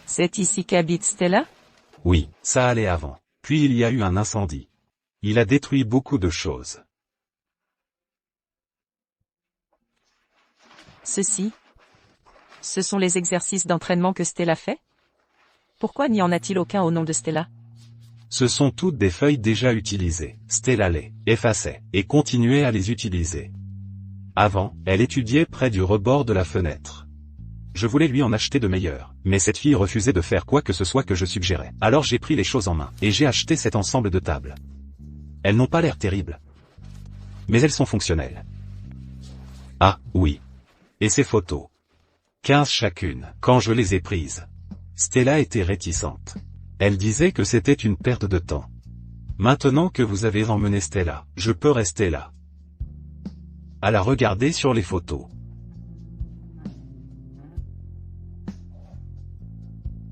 C'est ici qu'habite Stella? Oui, ça allait avant. Puis il y a eu un incendie. Il a détruit beaucoup de choses. Ce sont les exercices d'entraînement que Stella fait? Pourquoi n'y en a-t-il aucun au nom de Stella? Ce sont toutes des feuilles déjà utilisées. Stella les effaçait et continuait à les utiliser. Avant, elle étudiait près du rebord de la fenêtre. Je voulais lui en acheter de meilleurs, mais cette fille refusait de faire quoi que ce soit que je suggérais. Alors j'ai pris les choses en main, et j'ai acheté cet ensemble de tables. Elles n'ont pas l'air terribles. Mais elles sont fonctionnelles. Ah, oui. Et ces photos. 15 chacune. Quand je les ai prises, Stella était réticente. Elle disait que c'était une perte de temps. Maintenant que vous avez emmené Stella, je peux rester là. à la regarder sur les photos.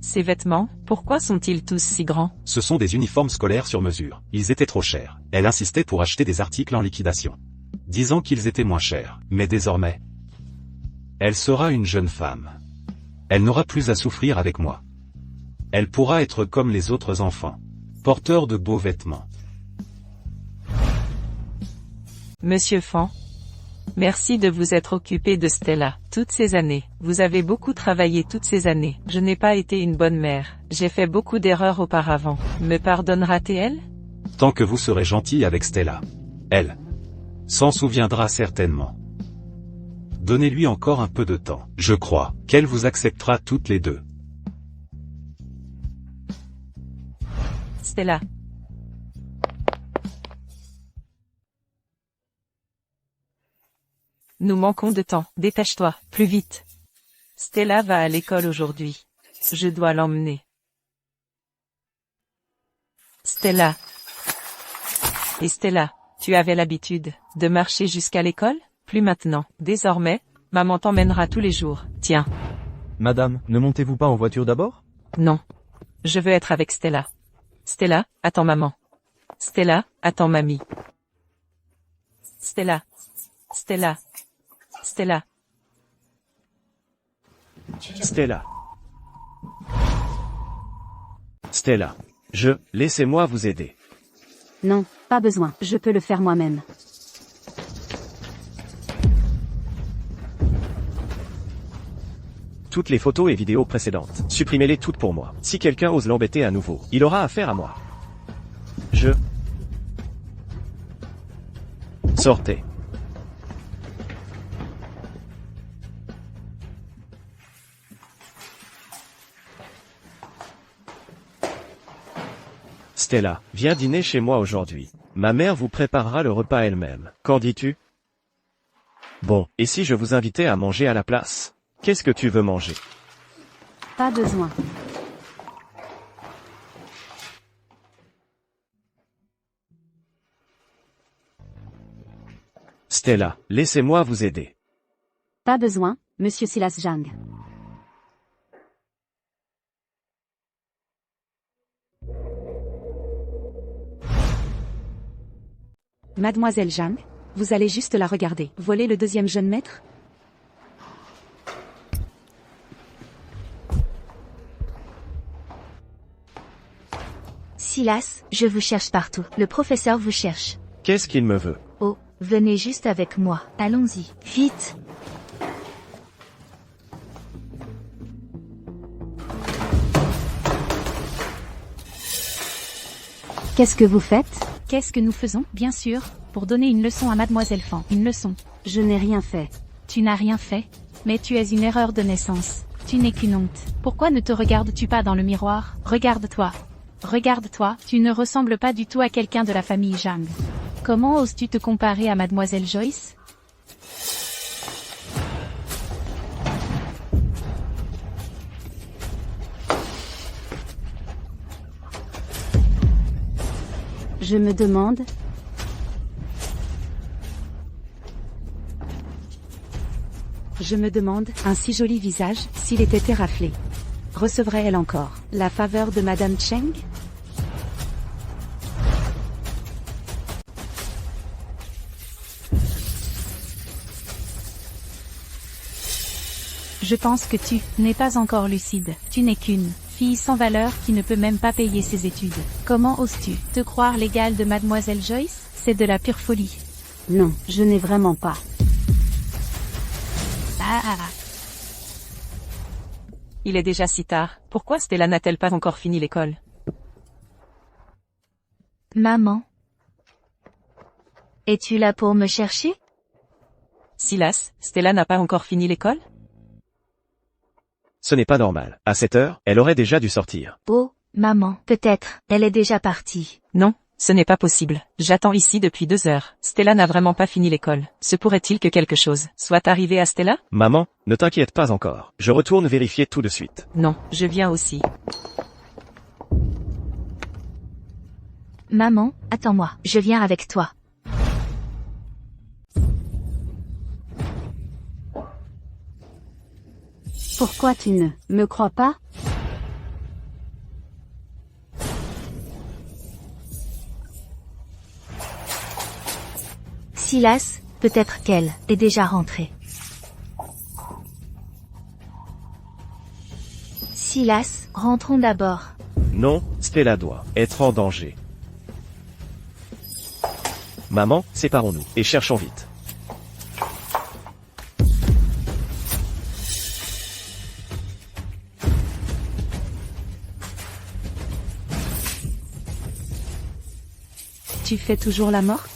Ces vêtements, pourquoi sont-ils tous si grands? Ce sont des uniformes scolaires sur mesure. Ils étaient trop chers. Elle insistait pour acheter des articles en liquidation, disant qu'ils étaient moins chers. Mais désormais, elle sera une jeune femme. Elle n'aura plus à souffrir avec moi. Elle pourra être comme les autres enfants, porteurs de beaux vêtements. Monsieur Fan, merci de vous être occupé de Stella toutes ces années. Vous avez beaucoup travaillé toutes ces années. Je n'ai pas été une bonne mère. J'ai fait beaucoup d'erreurs auparavant. Me pardonnera-t-elle? Tant que vous serez gentil avec Stella, elle s'en souviendra certainement. Donnez-lui encore un peu de temps. Je crois qu'elle vous acceptera toutes les deux. Stella. Nous manquons de temps. Dépêche-toi, plus vite. Stella va à l'école aujourd'hui. Je dois l'emmener. Stella. Et Stella, tu avais l'habitude de marcher jusqu'à l'école? Plus maintenant. Désormais, maman t'emmènera tous les jours. Tiens. Madame, ne montez-vous pas en voiture d'abord? Non. Je veux être avec Stella. Stella, attends maman. Stella, attends mamie. Stella. Stella. Stella. Stella. Stella. Laissez-moi vous aider. Non, pas besoin, je peux le faire moi-même. Toutes les photos et vidéos précédentes, supprimez-les toutes pour moi. Si quelqu'un ose l'embêter à nouveau, il aura affaire à moi. Sortez. Stella, viens dîner chez moi aujourd'hui. Ma mère vous préparera le repas elle-même. Qu'en dis-tu? Bon, et si je vous invitais à manger à la place? Qu'est-ce que tu veux manger? Pas besoin. Stella, laissez-moi vous aider. Pas besoin, monsieur Silas Zhang. Mademoiselle Zhang, vous allez juste la regarder. Voler le deuxième jeune maître? Silas, je vous cherche partout. Le professeur vous cherche. Qu'est-ce qu'il me veut? Oh, venez juste avec moi. Allons-y. Vite. Qu'est-ce que vous faites? Qu'est-ce que nous faisons? Bien sûr, pour donner une leçon à Mademoiselle Fan. Une leçon. Je n'ai rien fait. Tu n'as rien fait, mais tu es une erreur de naissance. Tu n'es qu'une honte. Pourquoi ne te regardes-tu pas dans le miroir? Regarde-toi. Regarde-toi, tu ne ressembles pas du tout à quelqu'un de la famille Zhang. Comment oses-tu te comparer à Mademoiselle Joyce? Je me demande... un si joli visage, s'il était éraflé. Recevrait-elle encore la faveur de Madame Cheng? Je pense que tu n'es pas encore lucide. Tu n'es qu'une fille sans valeur qui ne peut même pas payer ses études. Comment oses-tu te croire l'égale de Mademoiselle Joyce? C'est de la pure folie. Non, je n'ai vraiment pas. Il est déjà si tard. Pourquoi Stella n'a-t-elle pas encore fini l'école? Maman. Es-tu là pour me chercher? Silas, Stella n'a pas encore fini l'école? Ce n'est pas normal. À cette heure, elle aurait déjà dû sortir. Oh, maman, peut-être, elle est déjà partie. Non, ce n'est pas possible. J'attends ici depuis 2 heures. Stella n'a vraiment pas fini l'école. Se pourrait-il que quelque chose soit arrivé à Stella? Maman, ne t'inquiète pas encore. Je retourne vérifier tout de suite. Non, je viens aussi. Maman, attends-moi, je viens avec toi. Pourquoi tu ne me crois pas? Silas, peut-être qu'elle est déjà rentrée. Silas, rentrons d'abord. Non, Stella doit être en danger. Maman, séparons-nous, et cherchons vite. Tu fais toujours la morte?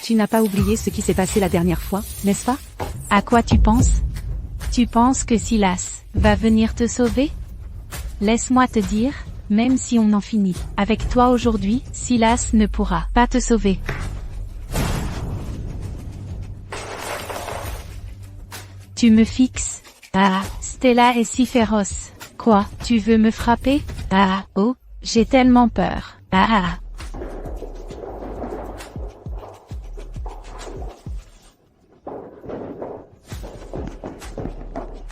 Tu n'as pas oublié ce qui s'est passé la dernière fois, n'est-ce pas? À quoi tu penses? Tu penses que Silas va venir te sauver? Laisse-moi te dire, même si on en finit avec toi aujourd'hui, Silas ne pourra pas te sauver. Tu me fixes? Ah, Stella est si féroce. Quoi, tu veux me frapper? Ah, oh, j'ai tellement peur. Ah.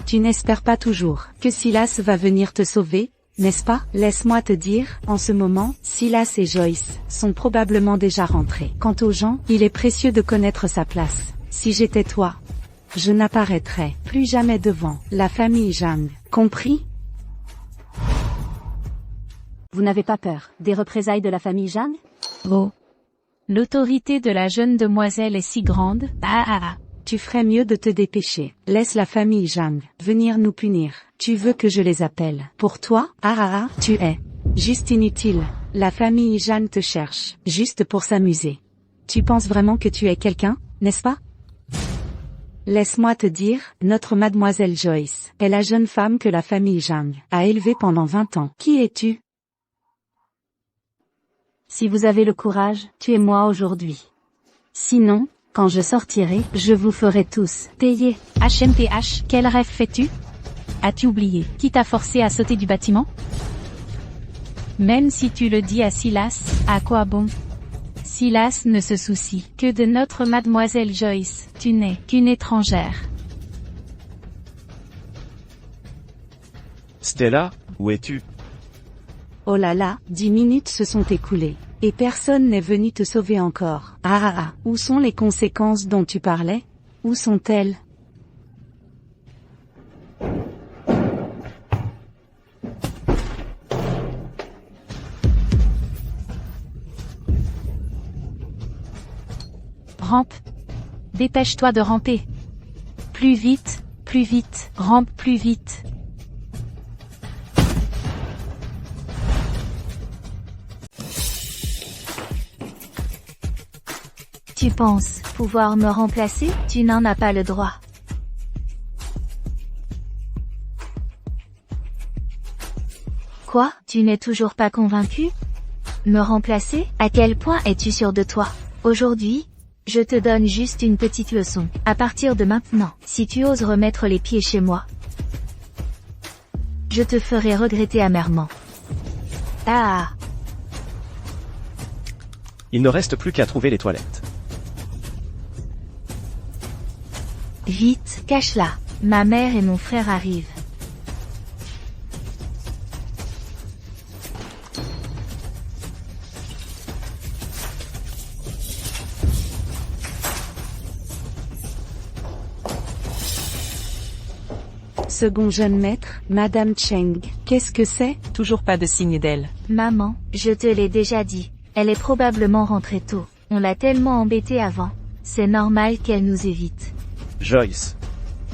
Tu n'espères pas toujours que Silas va venir te sauver, n'est-ce pas? Laisse-moi te dire, en ce moment, Silas et Joyce sont probablement déjà rentrés. Quant aux gens, il est précieux de connaître sa place. Si j'étais toi, je n'apparaîtrais plus jamais devant la famille Zhang. Compris? Vous n'avez pas peur des représailles de la famille Zhang? Oh. L'autorité de la jeune demoiselle est si grande. Ah. Tu ferais mieux de te dépêcher. Laisse la famille Zhang venir nous punir. Tu veux que je les appelle? Pour toi? Tu es juste inutile. La famille Zhang te cherche, juste pour s'amuser. Tu penses vraiment que tu es quelqu'un, n'est-ce pas? Laisse-moi te dire, notre mademoiselle Joyce est la jeune femme que la famille Zhang a élevée pendant 20 ans. Qui es-tu? Si vous avez le courage, tuez-moi aujourd'hui. Sinon, quand je sortirai, je vous ferai tous payer. HMTH, quel rêve fais-tu? As-tu oublié qui t'a forcé à sauter du bâtiment? Même si tu le dis à Silas, à quoi bon? Silas ne se soucie que de notre mademoiselle Joyce. Tu n'es qu'une étrangère. Stella, où es-tu? Oh là là, 10 minutes se sont écoulées. Et personne n'est venu te sauver encore. Où sont les conséquences dont tu parlais? Où sont-elles? Rampe. Dépêche-toi de ramper. Plus vite, rampe plus vite. Tu penses pouvoir me remplacer? Tu n'en as pas le droit. Quoi? Tu n'es toujours pas convaincu? Me remplacer? À quel point es-tu sûr de toi? Aujourd'hui, je te donne juste une petite leçon. À partir de maintenant, si tu oses remettre les pieds chez moi, je te ferai regretter amèrement. Il ne reste plus qu'à trouver les toilettes. Vite, cache-la. Ma mère et mon frère arrivent. Second jeune maître, Madame Cheng. Qu'est-ce que c'est? Toujours pas de signe d'elle. Maman, je te l'ai déjà dit. Elle est probablement rentrée tôt. On l'a tellement embêtée avant. C'est normal qu'elle nous évite. Joyce.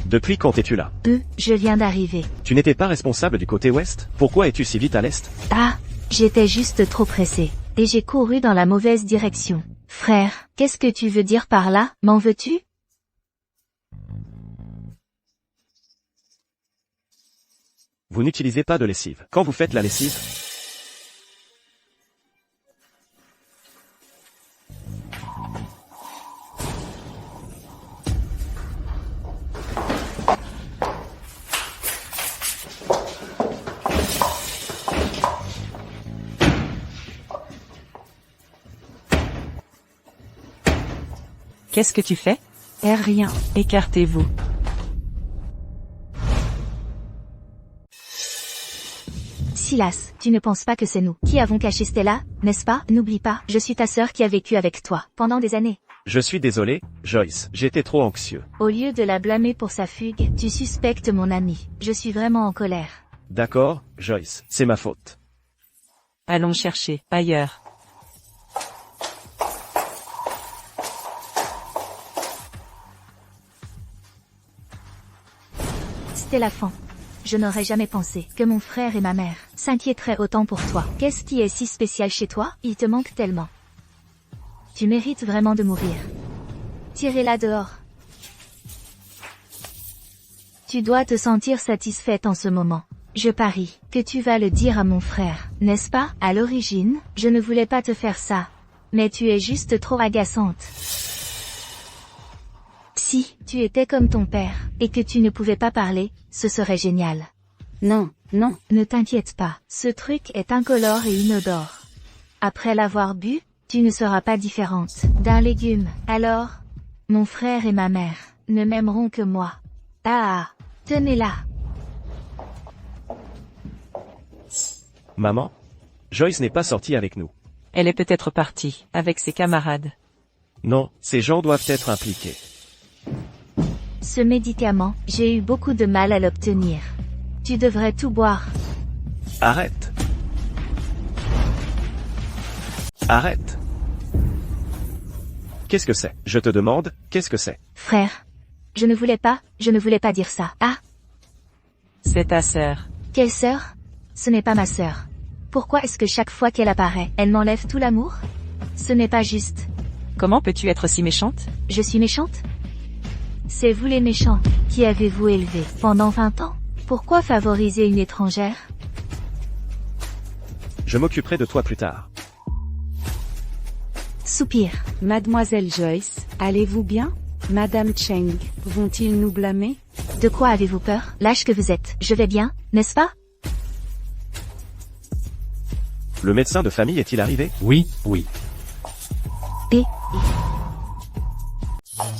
Depuis quand es-tu là? Je viens d'arriver. Tu n'étais pas responsable du côté ouest? Pourquoi es-tu si vite à l'est? J'étais juste trop pressée. Et j'ai couru dans la mauvaise direction. Frère, qu'est-ce que tu veux dire par là? M'en veux-tu? Vous n'utilisez pas de lessive. Quand vous faites la lessive, Qu'est-ce que tu fais? Rien. Écartez-vous. Silas, tu ne penses pas que c'est nous qui avons caché Stella, n'est-ce pas? N'oublie pas, je suis ta sœur qui a vécu avec toi pendant des années. Je suis désolé, Joyce, j'étais trop anxieux. Au lieu de la blâmer pour sa fugue, tu suspectes mon ami. Je suis vraiment en colère. D'accord, Joyce, c'est ma faute. Allons chercher, ailleurs. Stella Fan. Je n'aurais jamais pensé que mon frère et ma mère s'inquiéteraient autant pour toi. Qu'est-ce qui est si spécial chez toi? Il te manque tellement. Tu mérites vraiment de mourir. Tirez-la dehors. Tu dois te sentir satisfaite en ce moment. Je parie que tu vas le dire à mon frère, n'est-ce pas? À l'origine, je ne voulais pas te faire ça. Mais tu es juste trop agaçante. Si tu étais comme ton père, et que tu ne pouvais pas parler, ce serait génial. Non, non. Ne t'inquiète pas, ce truc est incolore et inodore. Après l'avoir bu, tu ne seras pas différente d'un légume. Alors, mon frère et ma mère ne m'aimeront que moi. Ah, tenez-la. Maman? Joyce n'est pas sortie avec nous. Elle est peut-être partie, avec ses camarades. Non, ces gens doivent être impliqués. Ce médicament, j'ai eu beaucoup de mal à l'obtenir. Tu devrais tout boire. Arrête. Arrête. Qu'est-ce que c'est? Je te demande, qu'est-ce que c'est? Frère. Je ne voulais pas dire ça. Ah. C'est ta sœur. Quelle sœur? Ce n'est pas ma sœur. Pourquoi est-ce que chaque fois qu'elle apparaît, elle m'enlève tout l'amour? Ce n'est pas juste. Comment peux-tu être si méchante? Je suis méchante? C'est vous les méchants, qui avez-vous élevé pendant 20 ans? Pourquoi favoriser une étrangère? Je m'occuperai de toi plus tard. Soupir. Mademoiselle Joyce, allez-vous bien? Madame Cheng, vont-ils nous blâmer? De quoi avez-vous peur? Lâche que vous êtes. Je vais bien, n'est-ce pas? Le médecin de famille est-il arrivé? Oui, oui. Et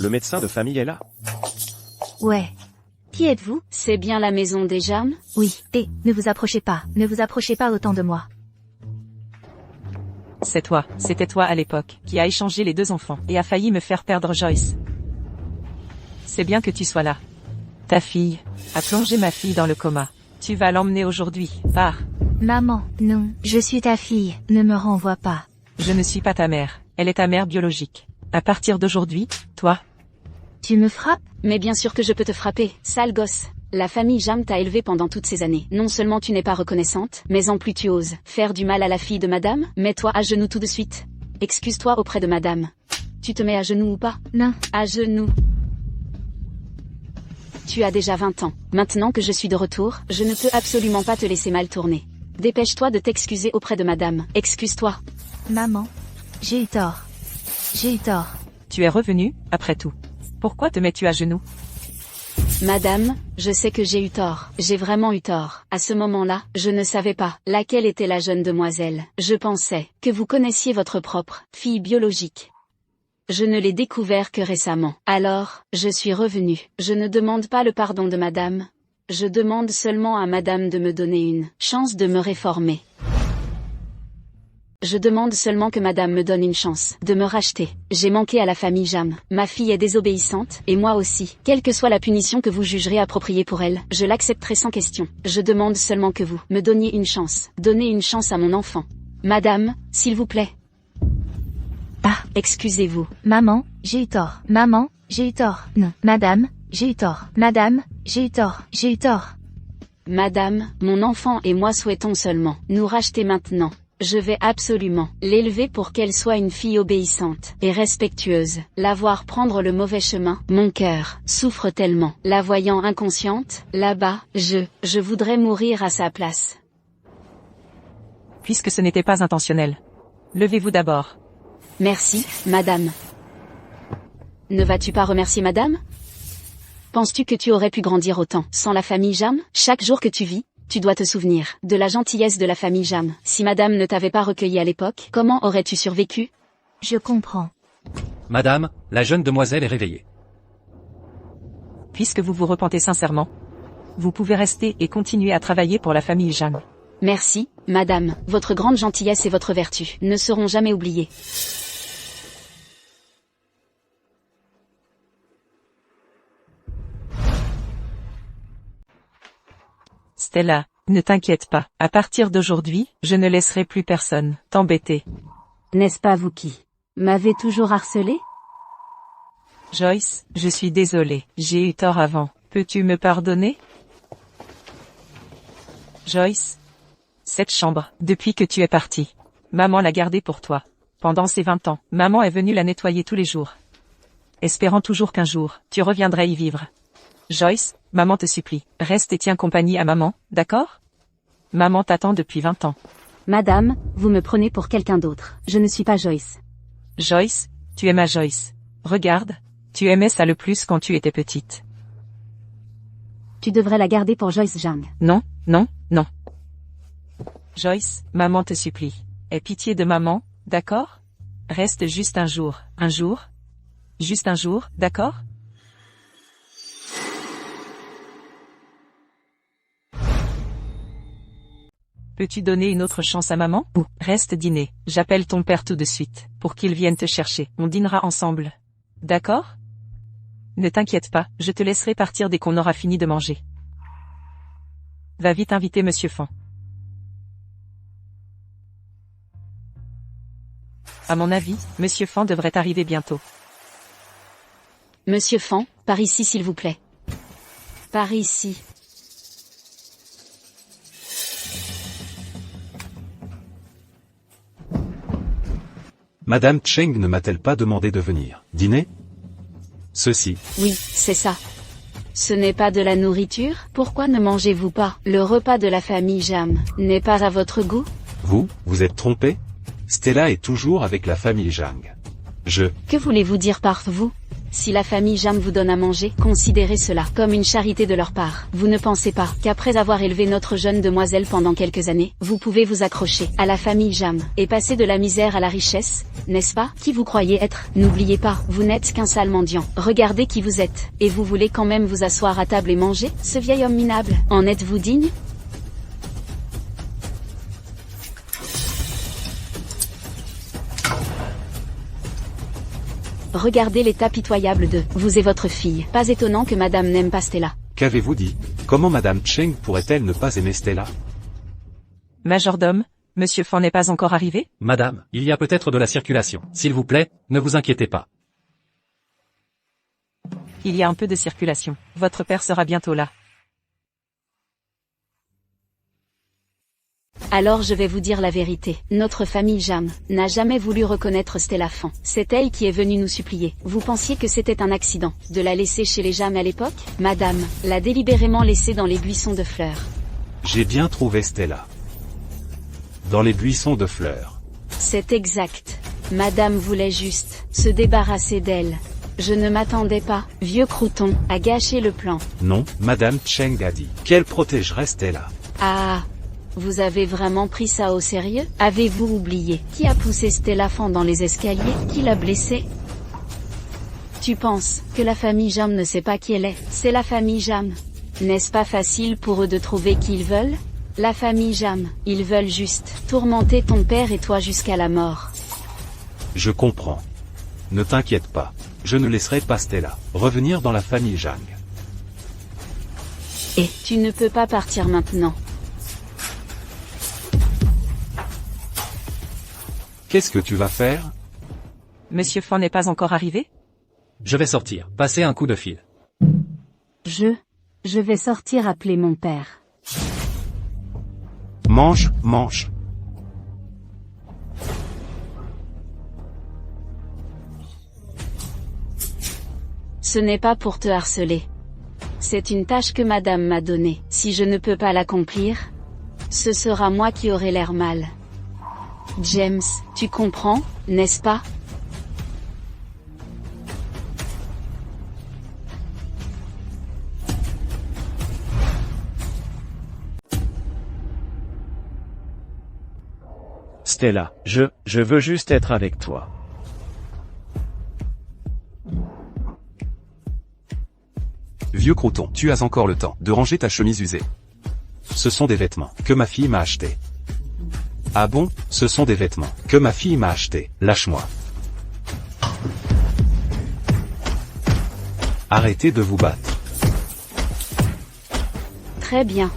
Le médecin de famille est là? ouais. Qui êtes-vous? C'est bien la maison des Jam? Oui. Et, ne vous approchez pas autant de moi. C'est toi, c'était toi à l'époque, qui a échangé les deux enfants, et a failli me faire perdre Joyce. C'est bien que tu sois là. Ta fille a plongé ma fille dans le coma. Tu vas l'emmener aujourd'hui, pars. Maman, non, je suis ta fille, ne me renvoie pas. Je ne suis pas ta mère, elle est ta mère biologique. À partir d'aujourd'hui, toi. Tu me frappes? Mais bien sûr que je peux te frapper, sale gosse. La famille Jam t'a élevé pendant toutes ces années. Non seulement tu n'es pas reconnaissante, mais en plus tu oses faire du mal à la fille de madame. Mets-toi à genoux tout de suite. Excuse-toi auprès de madame. Tu te mets à genoux ou pas? Non. À genoux. Tu as déjà 20 ans. Maintenant que je suis de retour, je ne peux absolument pas te laisser mal tourner. Dépêche-toi de t'excuser auprès de madame. Excuse-toi. Maman. J'ai eu tort. J'ai eu tort. Tu es revenu, après tout. Pourquoi te mets-tu à genoux? Madame, je sais que j'ai eu tort. J'ai vraiment eu tort. À ce moment-là, je ne savais pas laquelle était la jeune demoiselle. Je pensais que vous connaissiez votre propre fille biologique. Je ne l'ai découvert que récemment. Alors, je suis revenu. Je ne demande pas le pardon de madame. Je demande seulement à madame de me donner une chance de me réformer. Je demande seulement que madame me donne une chance de me racheter. J'ai manqué à la famille Jam. Ma fille est désobéissante, et moi aussi. Quelle que soit la punition que vous jugerez appropriée pour elle, je l'accepterai sans question. Je demande seulement que vous me donniez une chance. Donnez une chance à mon enfant. Madame, s'il vous plaît. Ah, excusez-vous. Maman, j'ai eu tort. Maman, j'ai eu tort. Non. Madame, j'ai eu tort. Madame, j'ai eu tort. J'ai eu tort. Madame, mon enfant et moi souhaitons seulement nous racheter maintenant. Je vais absolument l'élever pour qu'elle soit une fille obéissante et respectueuse. La voir prendre le mauvais chemin, mon cœur souffre tellement. La voyant inconsciente, là-bas, je voudrais mourir à sa place. Puisque ce n'était pas intentionnel. Levez-vous d'abord. Merci, madame. Ne vas-tu pas remercier madame? Penses-tu que tu aurais pu grandir autant sans la famille Jam? Chaque jour que tu vis, tu dois te souvenir de la gentillesse de la famille Jam. Si madame ne t'avait pas recueilli à l'époque, comment aurais-tu survécu? Je comprends. Madame, la jeune demoiselle est réveillée. Puisque vous vous repentez sincèrement, vous pouvez rester et continuer à travailler pour la famille Jam. Merci, madame, votre grande gentillesse et votre vertu ne seront jamais oubliées. Stella, ne t'inquiète pas. À partir d'aujourd'hui, je ne laisserai plus personne t'embêter. N'est-ce pas vous qui m'avez toujours harcelé? Joyce, je suis désolée, j'ai eu tort avant. Peux-tu me pardonner? Joyce, cette chambre, depuis que tu es partie, maman l'a gardée pour toi. Pendant ces 20 ans, maman est venue la nettoyer tous les jours. Espérant toujours qu'un jour, tu reviendrais y vivre. Joyce, maman te supplie, reste et tiens compagnie à maman, d'accord? Maman t'attend depuis 20 ans. Madame, vous me prenez pour quelqu'un d'autre. Je ne suis pas Joyce. Joyce, tu es ma Joyce. Regarde, tu aimais ça le plus quand tu étais petite. Tu devrais la garder pour Joyce Zhang. Non, non, non. Joyce, maman te supplie. Aie pitié de maman, d'accord? Reste juste un jour. Juste un jour, d'accord? Peux-tu donner une autre chance à maman? Ou, reste dîner. J'appelle ton père tout de suite, pour qu'il vienne te chercher. On dînera ensemble. D'accord? Ne t'inquiète pas, je te laisserai partir dès qu'on aura fini de manger. Va vite inviter Monsieur Fan. À mon avis, Monsieur Fan devrait arriver bientôt. Monsieur Fan, par ici s'il vous plaît. Par ici. Madame Cheng ne m'a-t-elle pas demandé de venir dîner? Ceci. Oui, c'est ça. Ce n'est pas de la nourriture? Pourquoi ne mangez-vous pas? Le repas de la famille Jam n'est pas à votre goût? Vous êtes trompé? Stella est toujours avec la famille Zhang. Que voulez-vous dire par vous? Si la famille Jam vous donne à manger, considérez cela comme une charité de leur part. Vous ne pensez pas qu'après avoir élevé notre jeune demoiselle pendant quelques années, vous pouvez vous accrocher à la famille Jam et passer de la misère à la richesse, n'est-ce pas? Qui vous croyez être? N'oubliez pas, vous n'êtes qu'un sale mendiant. Regardez qui vous êtes. Et vous voulez quand même vous asseoir à table et manger? Ce vieil homme minable, en êtes-vous digne? Regardez l'état pitoyable de vous et votre fille. Pas étonnant que madame n'aime pas Stella. Qu'avez-vous dit? Comment madame Cheng pourrait-elle ne pas aimer Stella? Majordome, Monsieur Fan n'est pas encore arrivé? Madame, il y a peut-être de la circulation. S'il vous plaît, ne vous inquiétez pas. Il y a un peu de circulation. Votre père sera bientôt là. Alors je vais vous dire la vérité. Notre famille Jam n'a jamais voulu reconnaître Stella Fan. C'est elle qui est venue nous supplier. Vous pensiez que c'était un accident de la laisser chez les Jam à l'époque? Madame l'a délibérément laissée dans les buissons de fleurs. J'ai bien trouvé Stella. Dans les buissons de fleurs. C'est exact. Madame voulait juste se débarrasser d'elle. Je ne m'attendais pas, vieux crouton, à gâcher le plan. Non, madame Cheng a dit qu'elle protégerait Stella. Ah! Vous avez vraiment pris ça au sérieux? Avez-vous oublié qui a poussé Stella Fan dans les escaliers? Qui l'a blessée? Tu penses que la famille Jam ne sait pas qui elle est? C'est la famille Jam. N'est-ce pas facile pour eux de trouver qui ils veulent? La famille Jam, ils veulent juste tourmenter ton père et toi jusqu'à la mort. Je comprends. Ne t'inquiète pas, je ne laisserai pas Stella revenir dans la famille Zhang. Et tu ne peux pas partir maintenant. Qu'est-ce que tu vas faire? Monsieur Fan n'est pas encore arrivé? Je vais sortir, passer un coup de fil. Je vais sortir appeler mon père. Mange. Ce n'est pas pour te harceler. C'est une tâche que madame m'a donnée. Si je ne peux pas l'accomplir, ce sera moi qui aurai l'air mal. James, tu comprends, n'est-ce pas? Stella, je veux juste être avec toi. Vieux crouton, tu as encore le temps de ranger ta chemise usée. Ce sont des vêtements que ma fille m'a achetés. Ah bon, ce sont des vêtements que ma fille m'a achetés. Lâche-moi. Arrêtez de vous battre. Très bien.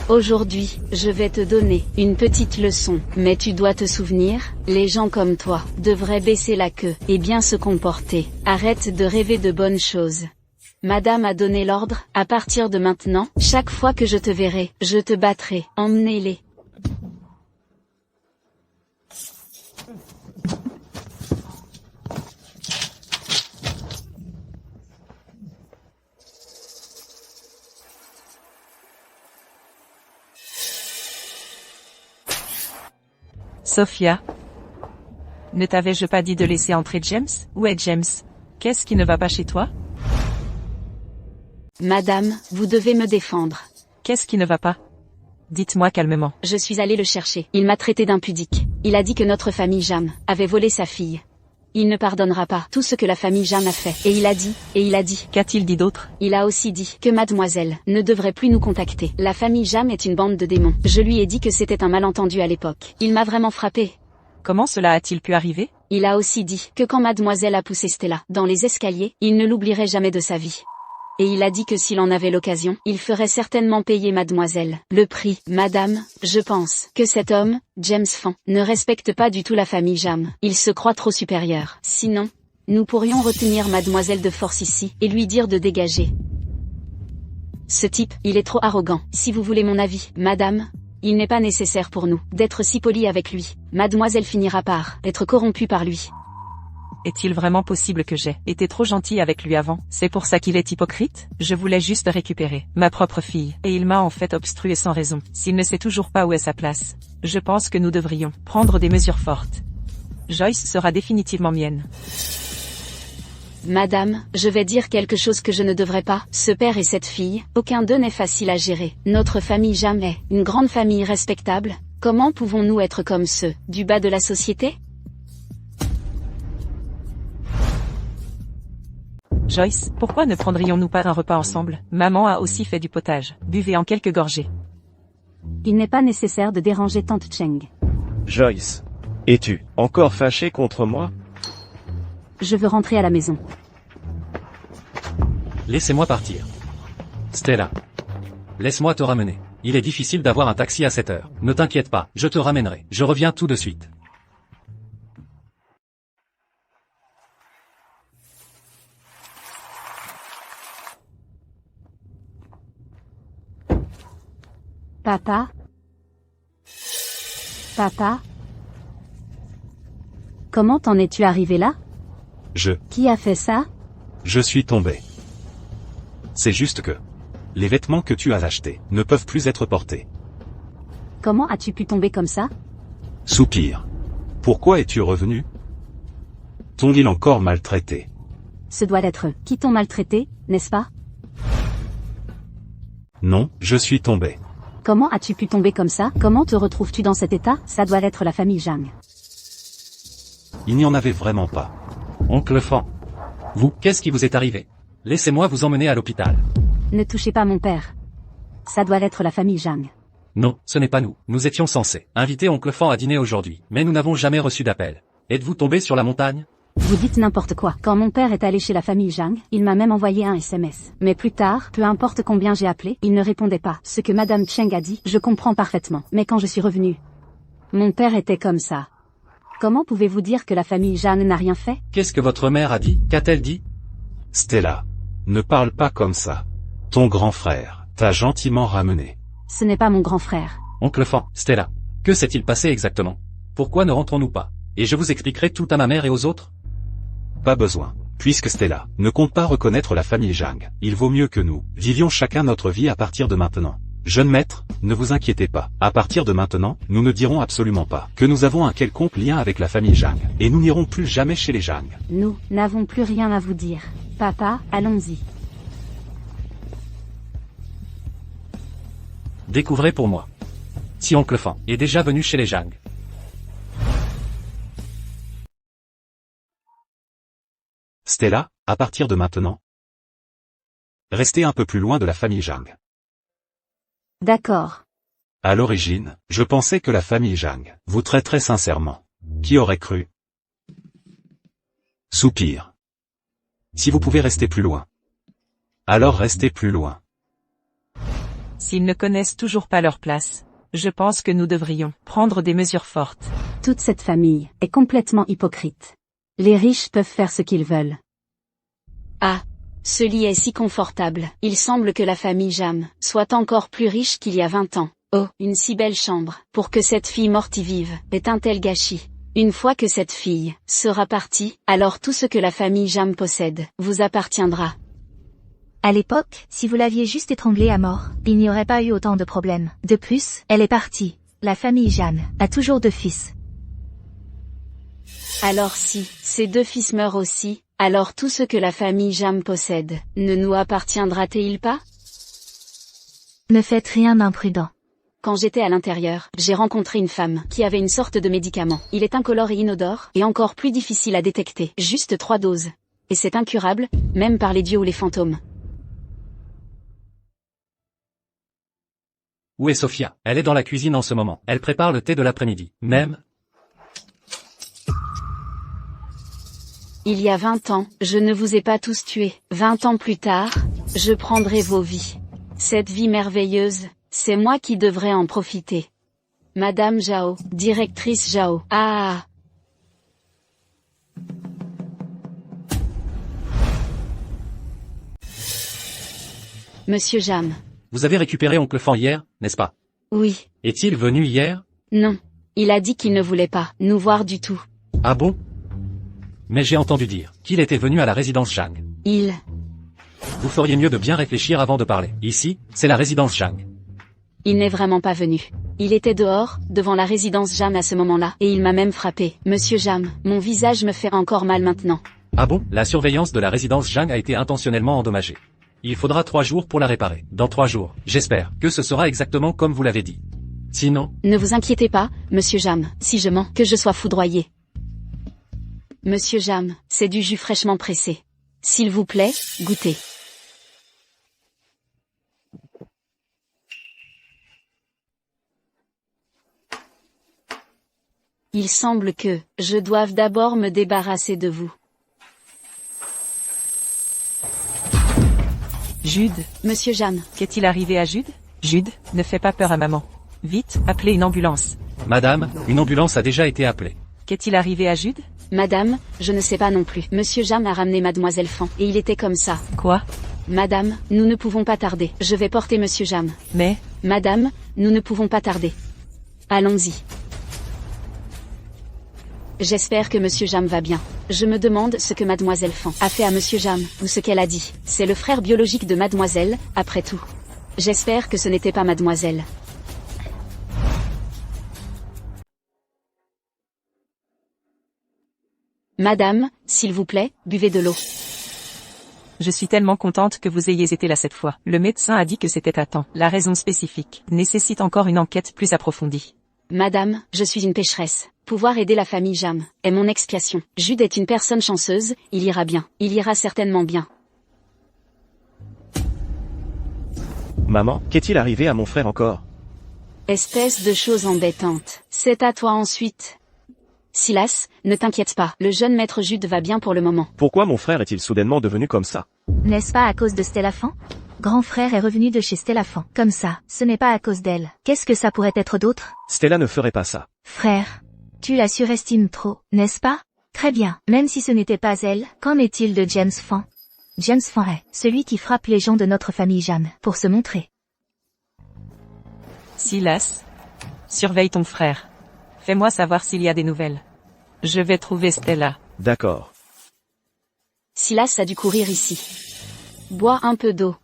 Aujourd'hui, je vais te donner une petite leçon, mais tu dois te souvenir, les gens comme toi devraient baisser la queue et bien se comporter. Arrête de rêver de bonnes choses. Madame a donné l'ordre, à partir de maintenant, chaque fois que je te verrai, je te battrai. Emmenez-les. Sophia. Ne t'avais-je pas dit de laisser entrer James? Où est James? Qu'est-ce qui ne va pas chez toi? Madame, vous devez me défendre. Qu'est-ce qui ne va pas? Dites-moi calmement. Je suis allée le chercher. Il m'a traité d'impudique. Il a dit que notre famille Jam avait volé sa fille. Il ne pardonnera pas tout ce que la famille Jam a fait. Et il a dit. Qu'a-t-il dit d'autre? Il a aussi dit que mademoiselle ne devrait plus nous contacter. La famille Jam est une bande de démons. Je lui ai dit que c'était un malentendu à l'époque. Il m'a vraiment frappé. Comment cela a-t-il pu arriver? Il a aussi dit que quand mademoiselle a poussé Stella dans les escaliers, il ne l'oublierait jamais de sa vie. Et il a dit que s'il en avait l'occasion, il ferait certainement payer mademoiselle le prix. Madame, je pense que cet homme, James Fan, ne respecte pas du tout la famille Jam. Il se croit trop supérieur. Sinon, nous pourrions retenir mademoiselle de force ici, et lui dire de dégager. Ce type, il est trop arrogant. Si vous voulez mon avis, madame, il n'est pas nécessaire pour nous d'être si poli avec lui. Mademoiselle finira par être corrompue par lui. Est-il vraiment possible que j'ai été trop gentil avec lui avant? C'est pour ça qu'il est hypocrite? Je voulais juste récupérer ma propre fille, et il m'a en fait obstrué sans raison. S'il ne sait toujours pas où est sa place, je pense que nous devrions prendre des mesures fortes. Joyce sera définitivement mienne. Madame, je vais dire quelque chose que je ne devrais pas. Ce père et cette fille, aucun d'eux n'est facile à gérer. Notre famille Jam est une grande famille respectable. Comment pouvons-nous être comme ceux du bas de la société? Joyce, pourquoi ne prendrions-nous pas un repas ensemble? Maman a aussi fait du potage. Buvez en quelques gorgées. Il n'est pas nécessaire de déranger tante Cheng. Joyce. Es-tu encore fâché contre moi? Je veux rentrer à la maison. Laissez-moi partir. Stella. Laisse-moi te ramener. Il est difficile d'avoir un taxi à cette heure. Ne t'inquiète pas, je te ramènerai. Je reviens tout de suite. Papa? Papa? Comment t'en es-tu arrivé là? Qui a fait ça? Je suis tombé. C'est juste que les vêtements que tu as achetés ne peuvent plus être portés. Comment as-tu pu tomber comme ça? Soupir. Pourquoi es-tu revenu? T'ont-ils encore maltraité? Ce doit être qui t'ont maltraité, n'est-ce pas? Non, je suis tombé. Comment as-tu pu tomber comme ça? Comment te retrouves-tu dans cet état? Ça doit être la famille Jang. Il n'y en avait vraiment pas. Oncle Fan. Vous, qu'est-ce qui vous est arrivé? Laissez-moi vous emmener à l'hôpital. Ne touchez pas mon père. Ça doit être la famille Jang. Non, ce n'est pas nous. Nous étions censés inviter Oncle Fan à dîner aujourd'hui, mais nous n'avons jamais reçu d'appel. Êtes-vous tombé sur la montagne? Vous dites n'importe quoi. Quand mon père est allé chez la famille Jang, il m'a même envoyé un SMS. Mais plus tard, peu importe combien j'ai appelé, il ne répondait pas. Ce que Madame Cheng a dit, je comprends parfaitement. Mais quand je suis revenue, mon père était comme ça. Comment pouvez-vous dire que la famille Jang n'a rien fait? Qu'est-ce que votre mère a dit? Qu'a-t-elle dit? Stella, ne parle pas comme ça. Ton grand frère t'a gentiment ramené. Ce n'est pas mon grand frère. Oncle Fan, Stella, que s'est-il passé exactement? Pourquoi ne rentrons-nous pas? Et je vous expliquerai tout à ma mère et aux autres? Pas besoin. Puisque Stella ne compte pas reconnaître la famille Jang, il vaut mieux que nous vivions chacun notre vie à partir de maintenant. Jeune maître, ne vous inquiétez pas. À partir de maintenant, nous ne dirons absolument pas que nous avons un quelconque lien avec la famille Jang, et nous n'irons plus jamais chez les Jang. Nous n'avons plus rien à vous dire. Papa, allons-y. Découvrez pour moi. Si Oncle Fan est déjà venu chez les Jang. Stella, à partir de maintenant, Restez un peu plus loin de la famille Zhang. D'accord. À l'origine, je pensais que la famille Zhang vous traiterait sincèrement. Qui aurait cru? Soupir. Si vous pouvez rester plus loin. Alors restez plus loin. S'ils ne connaissent toujours pas leur place, je pense que nous devrions prendre des mesures fortes. Toute cette famille est complètement hypocrite. Les riches peuvent faire ce qu'ils veulent. Ah, ce lit est si confortable. Il semble que la famille Jam soit encore plus riche qu'il y a 20 ans. Oh, une si belle chambre, pour que cette fille morte y vive, est un tel gâchis. Une fois que cette fille sera partie, alors tout ce que la famille Jam possède vous appartiendra. À l'époque, si vous l'aviez juste étranglée à mort, il n'y aurait pas eu autant de problèmes. De plus, elle est partie. La famille Jeanne a toujours 2 fils. Alors si ces 2 fils meurent aussi, alors tout ce que la famille Jam possède ne nous appartiendra-t-il pas? Ne faites rien d'imprudent. Quand j'étais à l'intérieur, j'ai rencontré une femme qui avait une sorte de médicament. Il est incolore et inodore, et encore plus difficile à détecter. Juste 3 doses. Et c'est incurable, même par les dieux ou les fantômes. Où est Sophia? Elle est dans la cuisine en ce moment. Elle prépare le thé de l'après-midi. Même. Il y a 20 ans, je ne vous ai pas tous tués. 20 ans plus tard, je prendrai vos vies. Cette vie merveilleuse, c'est moi qui devrais en profiter. Madame Zhao, directrice Zhao. Ah. Monsieur Jam. Vous avez récupéré oncle Fan hier, n'est-ce pas? Oui. Est-il venu hier? Non. Il a dit qu'il ne voulait pas nous voir du tout. Ah bon? Mais j'ai entendu dire qu'il était venu à la résidence Zhang. Vous feriez mieux de bien réfléchir avant de parler. Ici, c'est la résidence Zhang. Il n'est vraiment pas venu. Il était dehors, devant la résidence Jam à ce moment-là, et il m'a même frappé. Monsieur Jam, mon visage me fait encore mal maintenant. Ah bon? La surveillance de la résidence Zhang a été intentionnellement endommagée. Il faudra 3 jours pour la réparer. Dans 3 jours, j'espère que ce sera exactement comme vous l'avez dit. Sinon... Ne vous inquiétez pas, Monsieur Jam, si je mens, que je sois foudroyé. Monsieur Jam, c'est du jus fraîchement pressé. S'il vous plaît, goûtez. Il semble que je doive d'abord me débarrasser de vous. Jude. Monsieur Jam. Qu'est-il arrivé à Jude? Jude, ne fais pas peur à maman. Vite, appelez une ambulance. Madame, une ambulance a déjà été appelée. Qu'est-il arrivé à Jude? Madame, je ne sais pas non plus. Monsieur Jam a ramené Mademoiselle Fan, et il était comme ça. Quoi? Madame, nous ne pouvons pas tarder. Je vais porter Monsieur Jam. Mais... Madame, nous ne pouvons pas tarder. Allons-y. J'espère que Monsieur Jam va bien. Je me demande ce que Mademoiselle Fan a fait à Monsieur Jam, ou ce qu'elle a dit. C'est le frère biologique de Mademoiselle, après tout. J'espère que ce n'était pas Mademoiselle. Madame, s'il vous plaît, buvez de l'eau. Je suis tellement contente que vous ayez été là cette fois. Le médecin a dit que c'était à temps. La raison spécifique nécessite encore une enquête plus approfondie. Madame, je suis une pécheresse. Pouvoir aider la famille Jam est mon expiation. Jude est une personne chanceuse, il ira bien. Il ira certainement bien. Maman, qu'est-il arrivé à mon frère encore? Espèce de chose embêtante. C'est à toi ensuite. Silas, ne t'inquiète pas, le jeune maître Jude va bien pour le moment. Pourquoi mon frère est-il soudainement devenu comme ça? N'est-ce pas à cause de Stella Fan? Grand frère est revenu de chez Stella Fan. Comme ça, ce n'est pas à cause d'elle. Qu'est-ce que ça pourrait être d'autre? Stella ne ferait pas ça. Frère, tu la surestimes trop, n'est-ce pas? Très bien, même si ce n'était pas elle, qu'en est-il de James Fan? James Fan est celui qui frappe les gens de notre famille Jam, pour se montrer. Silas, surveille ton frère. Fais-moi savoir s'il y a des nouvelles. Je vais trouver Stella. D'accord. Silas a dû courir ici. Bois un peu d'eau.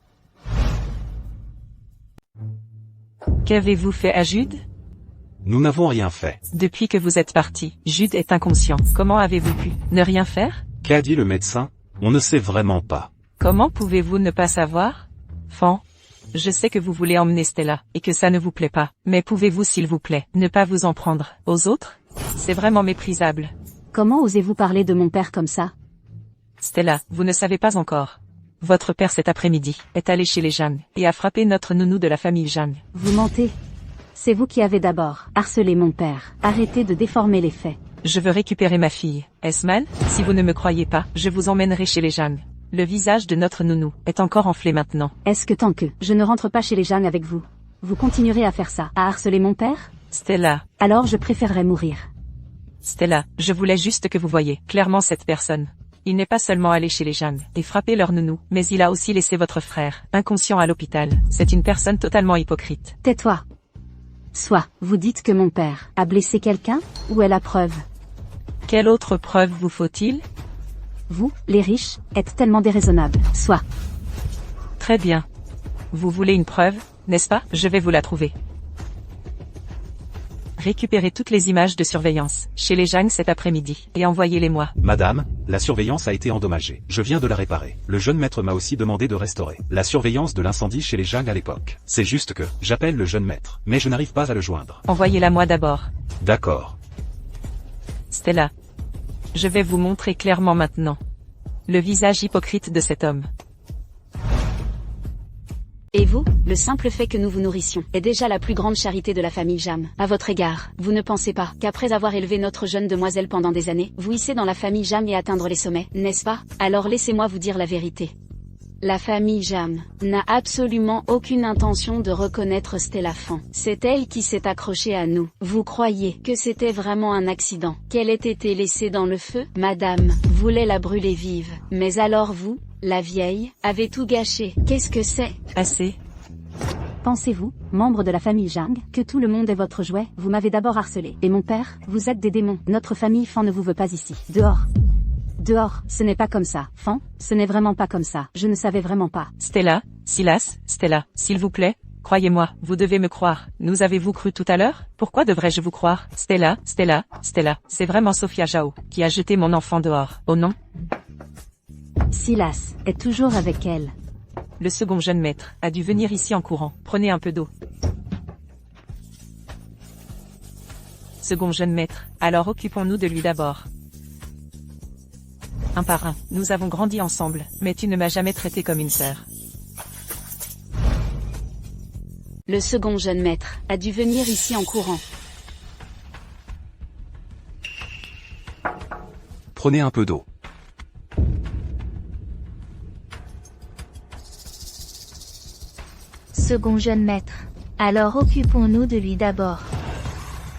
Qu'avez-vous fait à Jude? Nous n'avons rien fait. Depuis que vous êtes parti, Jude est inconscient. Comment avez-vous pu ne rien faire? Qu'a dit le médecin? On ne sait vraiment pas. Comment pouvez-vous ne pas savoir? Fan, je sais que vous voulez emmener Stella, et que ça ne vous plaît pas. Mais pouvez-vous s'il vous plaît, ne pas vous en prendre aux autres? C'est vraiment méprisable. Comment osez-vous parler de mon père comme ça? Stella, vous ne savez pas encore. Votre père cet après-midi est allé chez les Jang et a frappé notre nounou de la famille Jang. Vous mentez. C'est vous qui avez d'abord harcelé mon père. Arrêtez de déformer les faits. Je veux récupérer ma fille. Est-ce mal? Si vous ne me croyez pas, je vous emmènerai chez les Jang. Le visage de notre nounou est encore enflé maintenant. Est-ce que tant que je ne rentre pas chez les Jang avec vous, vous continuerez à faire ça, à harceler mon père? Stella. Alors je préférerais mourir. Stella, je voulais juste que vous voyiez clairement cette personne. Il n'est pas seulement allé chez les Jang et frappé leur nounou, mais il a aussi laissé votre frère, inconscient à l'hôpital. C'est une personne totalement hypocrite. Tais-toi. Soit, vous dites que mon père a blessé quelqu'un, ou est la preuve? Quelle autre preuve vous faut-il? Vous, les riches, êtes tellement déraisonnables. Soit. Très bien. Vous voulez une preuve, n'est-ce pas? Je vais vous la trouver. Récupérez toutes les images de surveillance chez les Jang cet après-midi et envoyez-les-moi. Madame, la surveillance a été endommagée. Je viens de la réparer. Le jeune maître m'a aussi demandé de restaurer la surveillance de l'incendie chez les Jang à l'époque. C'est juste que j'appelle le jeune maître, mais je n'arrive pas à le joindre. Envoyez-la moi d'abord. D'accord. Stella. Je vais vous montrer clairement maintenant le visage hypocrite de cet homme. Et vous, le simple fait que nous vous nourrissions est déjà la plus grande charité de la famille Jam. À votre égard, vous ne pensez pas qu'après avoir élevé notre jeune demoiselle pendant des années, vous hissez dans la famille Jam et atteindre les sommets, n'est-ce pas? Alors laissez-moi vous dire la vérité. La famille Jam n'a absolument aucune intention de reconnaître Stella Fan. C'est elle qui s'est accrochée à nous. Vous croyez que c'était vraiment un accident, qu'elle ait été laissée dans le feu? Madame voulait la brûler vive. Mais alors vous, la vieille, avez tout gâché. Qu'est-ce que c'est? Assez. Pensez-vous, membre de la famille Jang, que tout le monde est votre jouet? Vous m'avez d'abord harcelé. Et mon père, vous êtes des démons. Notre famille Fan ne vous veut pas ici. Dehors. Dehors, ce n'est pas comme ça. Fan, ce n'est vraiment pas comme ça. Je ne savais vraiment pas. Stella, Silas, Stella, s'il vous plaît, croyez-moi, vous devez me croire. Nous avez-vous cru tout à l'heure? Pourquoi devrais-je vous croire? Stella, Stella, Stella, c'est vraiment Sophia Zhao qui a jeté mon enfant dehors. Oh non? Silas est toujours avec elle. Le second jeune maître a dû venir ici en courant. Prenez un peu d'eau. Second jeune maître, alors occupons-nous de lui d'abord. Un par un, nous avons grandi ensemble, mais tu ne m'as jamais traité comme une sœur. Le second jeune maître a dû venir ici en courant. Prenez un peu d'eau. Second jeune maître. Alors occupons-nous de lui d'abord.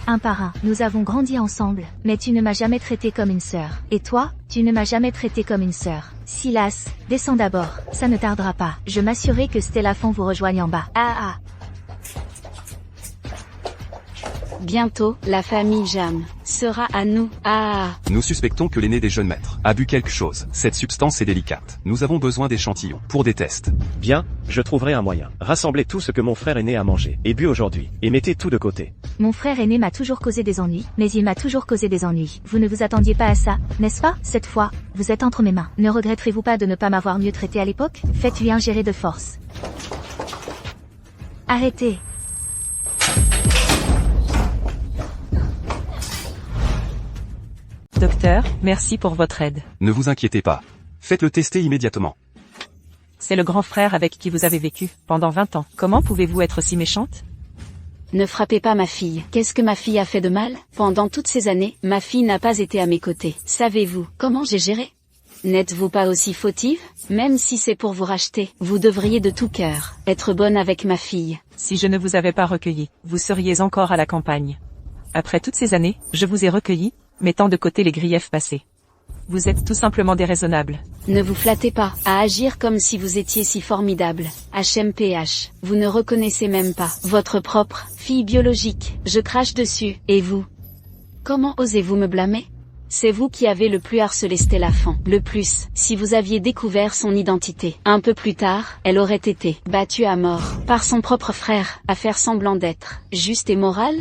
Un par un, nous avons grandi ensemble, mais tu ne m'as jamais traité comme une sœur. Et toi, tu ne m'as jamais traité comme une sœur. Silas, descends d'abord, ça ne tardera pas. Je m'assurerai que Stella Fan vous rejoigne en bas. Ah. Bientôt, la famille Jam sera à nous. Ah. Nous suspectons que l'aîné des jeunes maîtres a bu quelque chose. Cette substance est délicate. Nous avons besoin d'échantillons pour des tests. Bien, je trouverai un moyen. Rassemblez tout ce que mon frère aîné a mangé et bu aujourd'hui, et mettez tout de côté. Mon frère aîné m'a toujours causé des ennuis, mais il m'a toujours causé des ennuis. Vous ne vous attendiez pas à ça, n'est-ce pas? Cette fois, vous êtes entre mes mains. Ne regretterez-vous pas de ne pas m'avoir mieux traité à l'époque? Faites-lui ingérer de force. Arrêtez. Docteur, merci pour votre aide. Ne vous inquiétez pas. Faites-le tester immédiatement. C'est le grand frère avec qui vous avez vécu pendant 20 ans. Comment pouvez-vous être si méchante? Ne frappez pas ma fille. Qu'est-ce que ma fille a fait de mal? Pendant toutes ces années, ma fille n'a pas été à mes côtés. Savez-vous comment j'ai géré? N'êtes-vous pas aussi fautive? Même si c'est pour vous racheter, vous devriez de tout cœur être bonne avec ma fille. Si je ne vous avais pas recueilli, vous seriez encore à la campagne. Après toutes ces années, je vous ai recueilli, mettant de côté les griefs passés. Vous êtes tout simplement déraisonnable. Ne vous flattez pas à agir comme si vous étiez si formidable. HMPH, vous ne reconnaissez même pas votre propre fille biologique. Je crache dessus. Et vous? Comment osez-vous me blâmer? C'est vous qui avez le plus harcelé Stella Fan. Le plus, si vous aviez découvert son identité. Un peu plus tard, elle aurait été battue à mort par son propre frère, à faire semblant d'être juste et moral.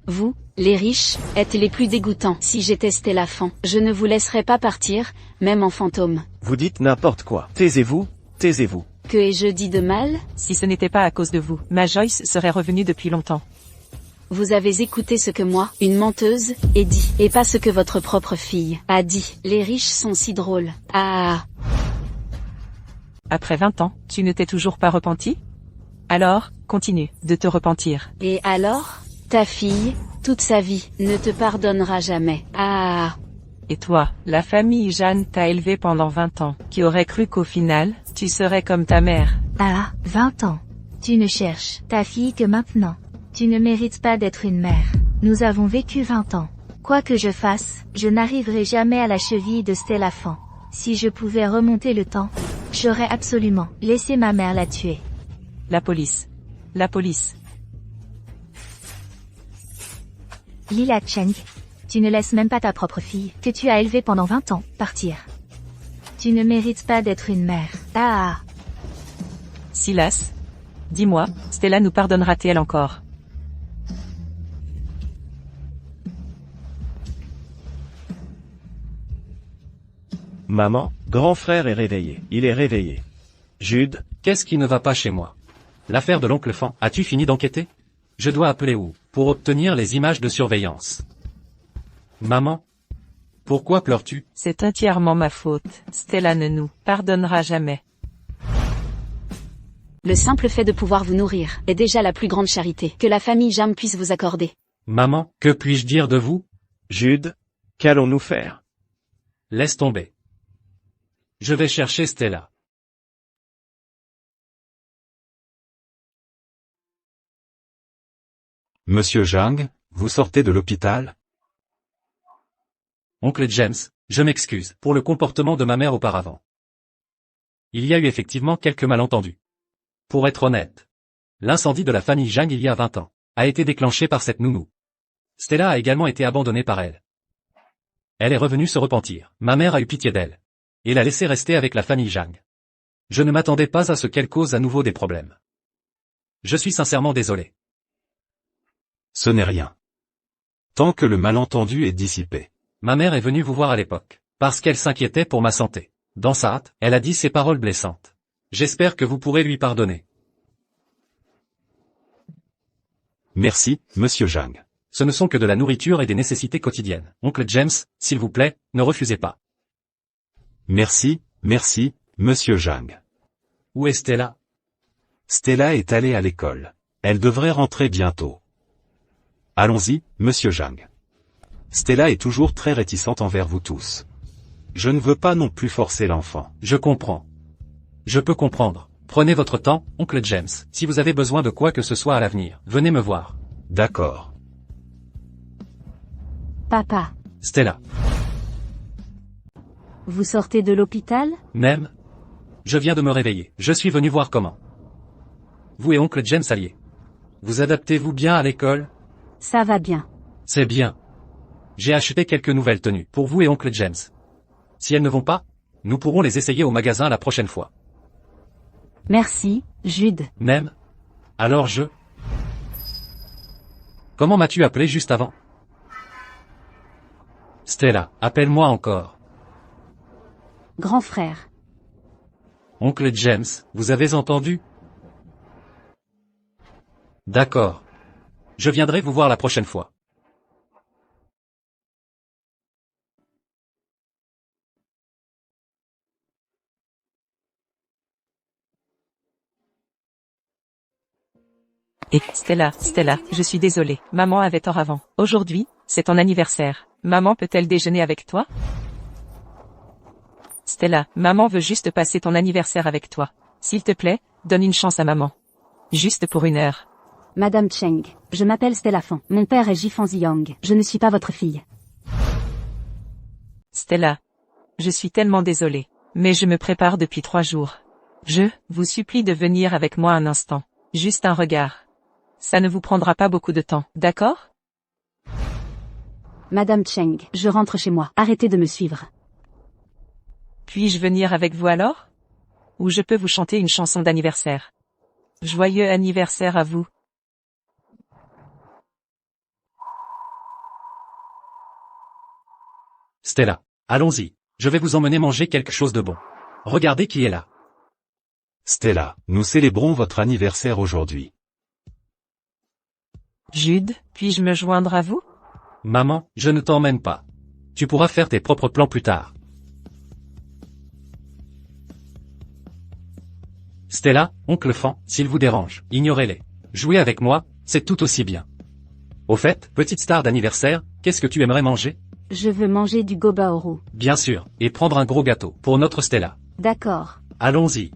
Vous, les riches, êtes les plus dégoûtants. Si j'étais Stella Fan, je ne vous laisserais pas partir, même en fantôme. Vous dites n'importe quoi. Taisez-vous, taisez-vous. Que ai-je dit de mal? Si ce n'était pas à cause de vous, ma Joyce serait revenue depuis longtemps. Vous avez écouté ce que moi, une menteuse, ai dit, et pas ce que votre propre fille a dit. Les riches sont si drôles. Ah. Après 20 ans, tu ne t'es toujours pas repenti? Alors, continue de te repentir. Et alors? Ta fille, toute sa vie, ne te pardonnera jamais. Ah. Et toi, la famille Jeanne t'a élevé pendant 20 ans. Qui aurait cru qu'au final, tu serais comme ta mère? Ah, 20 ans. Tu ne cherches ta fille que maintenant. Tu ne mérites pas d'être une mère. Nous avons vécu 20 ans. Quoi que je fasse, je n'arriverai jamais à la cheville de Stella Fan. Si je pouvais remonter le temps, j'aurais absolument laissé ma mère la tuer. La police. La police. Lila Cheng, tu ne laisses même pas ta propre fille, que tu as élevée pendant 20 ans, partir. Tu ne mérites pas d'être une mère. Ah. Silas. Dis-moi, Stella nous pardonnera-t-elle encore? Maman, grand frère est réveillé. Il est réveillé. Jude. Qu'est-ce qui ne va pas chez moi? L'affaire de l'oncle Fan, as-tu fini d'enquêter? Je dois appeler où? Pour obtenir les images de surveillance. Maman? Pourquoi pleures-tu? C'est entièrement ma faute. Stella ne nous pardonnera jamais. Le simple fait de pouvoir vous nourrir est déjà la plus grande charité que la famille Jam puisse vous accorder. Maman, que puis-je dire de vous? Jude. Qu'allons-nous faire? Laisse tomber. Je vais chercher Stella. Monsieur Zhang, vous sortez de l'hôpital? Oncle James, je m'excuse pour le comportement de ma mère auparavant. Il y a eu effectivement quelques malentendus. Pour être honnête, l'incendie de la famille Zhang il y a 20 ans a été déclenché par cette nounou. Stella a également été abandonnée par elle. Elle est revenue se repentir. Ma mère a eu pitié d'elle et l'a laissée rester avec la famille Zhang. Je ne m'attendais pas à ce qu'elle cause à nouveau des problèmes. Je suis sincèrement désolé. Ce n'est rien. Tant que le malentendu est dissipé. Ma mère est venue vous voir à l'époque, parce qu'elle s'inquiétait pour ma santé. Dans sa hâte, elle a dit ces paroles blessantes. J'espère que vous pourrez lui pardonner. Merci, monsieur Zhang. Ce ne sont que de la nourriture et des nécessités quotidiennes. Oncle James, s'il vous plaît, ne refusez pas. Merci, monsieur Zhang. Où est Stella? Stella est allée à l'école. Elle devrait rentrer bientôt. Allons-y, monsieur Zhang. Stella est toujours très réticente envers vous tous. Je ne veux pas non plus forcer l'enfant. Je comprends. Je peux comprendre. Prenez votre temps, oncle James. Si vous avez besoin de quoi que ce soit à l'avenir, venez me voir. D'accord. Papa. Stella. Vous sortez de l'hôpital? Même. Je viens de me réveiller. Je suis venu voir comment. Vous et oncle James alliez. Vous adaptez-vous bien à l'école? Ça va bien. C'est bien. J'ai acheté quelques nouvelles tenues pour vous et oncle James. Si elles ne vont pas, nous pourrons les essayer au magasin la prochaine fois. Merci, Jude. Même. Alors Comment m'as-tu appelé juste avant? Stella, appelle-moi encore. Grand frère. Oncle James, vous avez entendu? D'accord. Je viendrai vous voir la prochaine fois. Et Stella, je suis désolée. Maman avait tort avant. Aujourd'hui, c'est ton anniversaire. Maman peut-elle déjeuner avec toi? Stella, maman veut juste passer ton anniversaire avec toi. S'il te plaît, donne une chance à maman. Juste pour 1 heure. Madame Cheng, je m'appelle Stella Fan. Mon père est Jifan Ziyang. Je ne suis pas votre fille. Stella, je suis tellement désolée. Mais je me prépare depuis 3 jours. Je vous supplie de venir avec moi un instant. Juste un regard. Ça ne vous prendra pas beaucoup de temps, d'accord? Madame Cheng, je rentre chez moi. Arrêtez de me suivre. Puis-je venir avec vous alors? Ou je peux vous chanter une chanson d'anniversaire? Joyeux anniversaire à vous. Stella, allons-y. Je vais vous emmener manger quelque chose de bon. Regardez qui est là. Stella, nous célébrons votre anniversaire aujourd'hui. Jude, puis-je me joindre à vous? Maman, je ne t'emmène pas. Tu pourras faire tes propres plans plus tard. Stella, oncle Fan, s'il vous dérange, ignorez-les. Jouer avec moi, c'est tout aussi bien. Au fait, petite star d'anniversaire, qu'est-ce que tu aimerais manger? Je veux manger du goba au roux. Bien sûr, et prendre un gros gâteau, pour notre Stella. D'accord. Allons-y.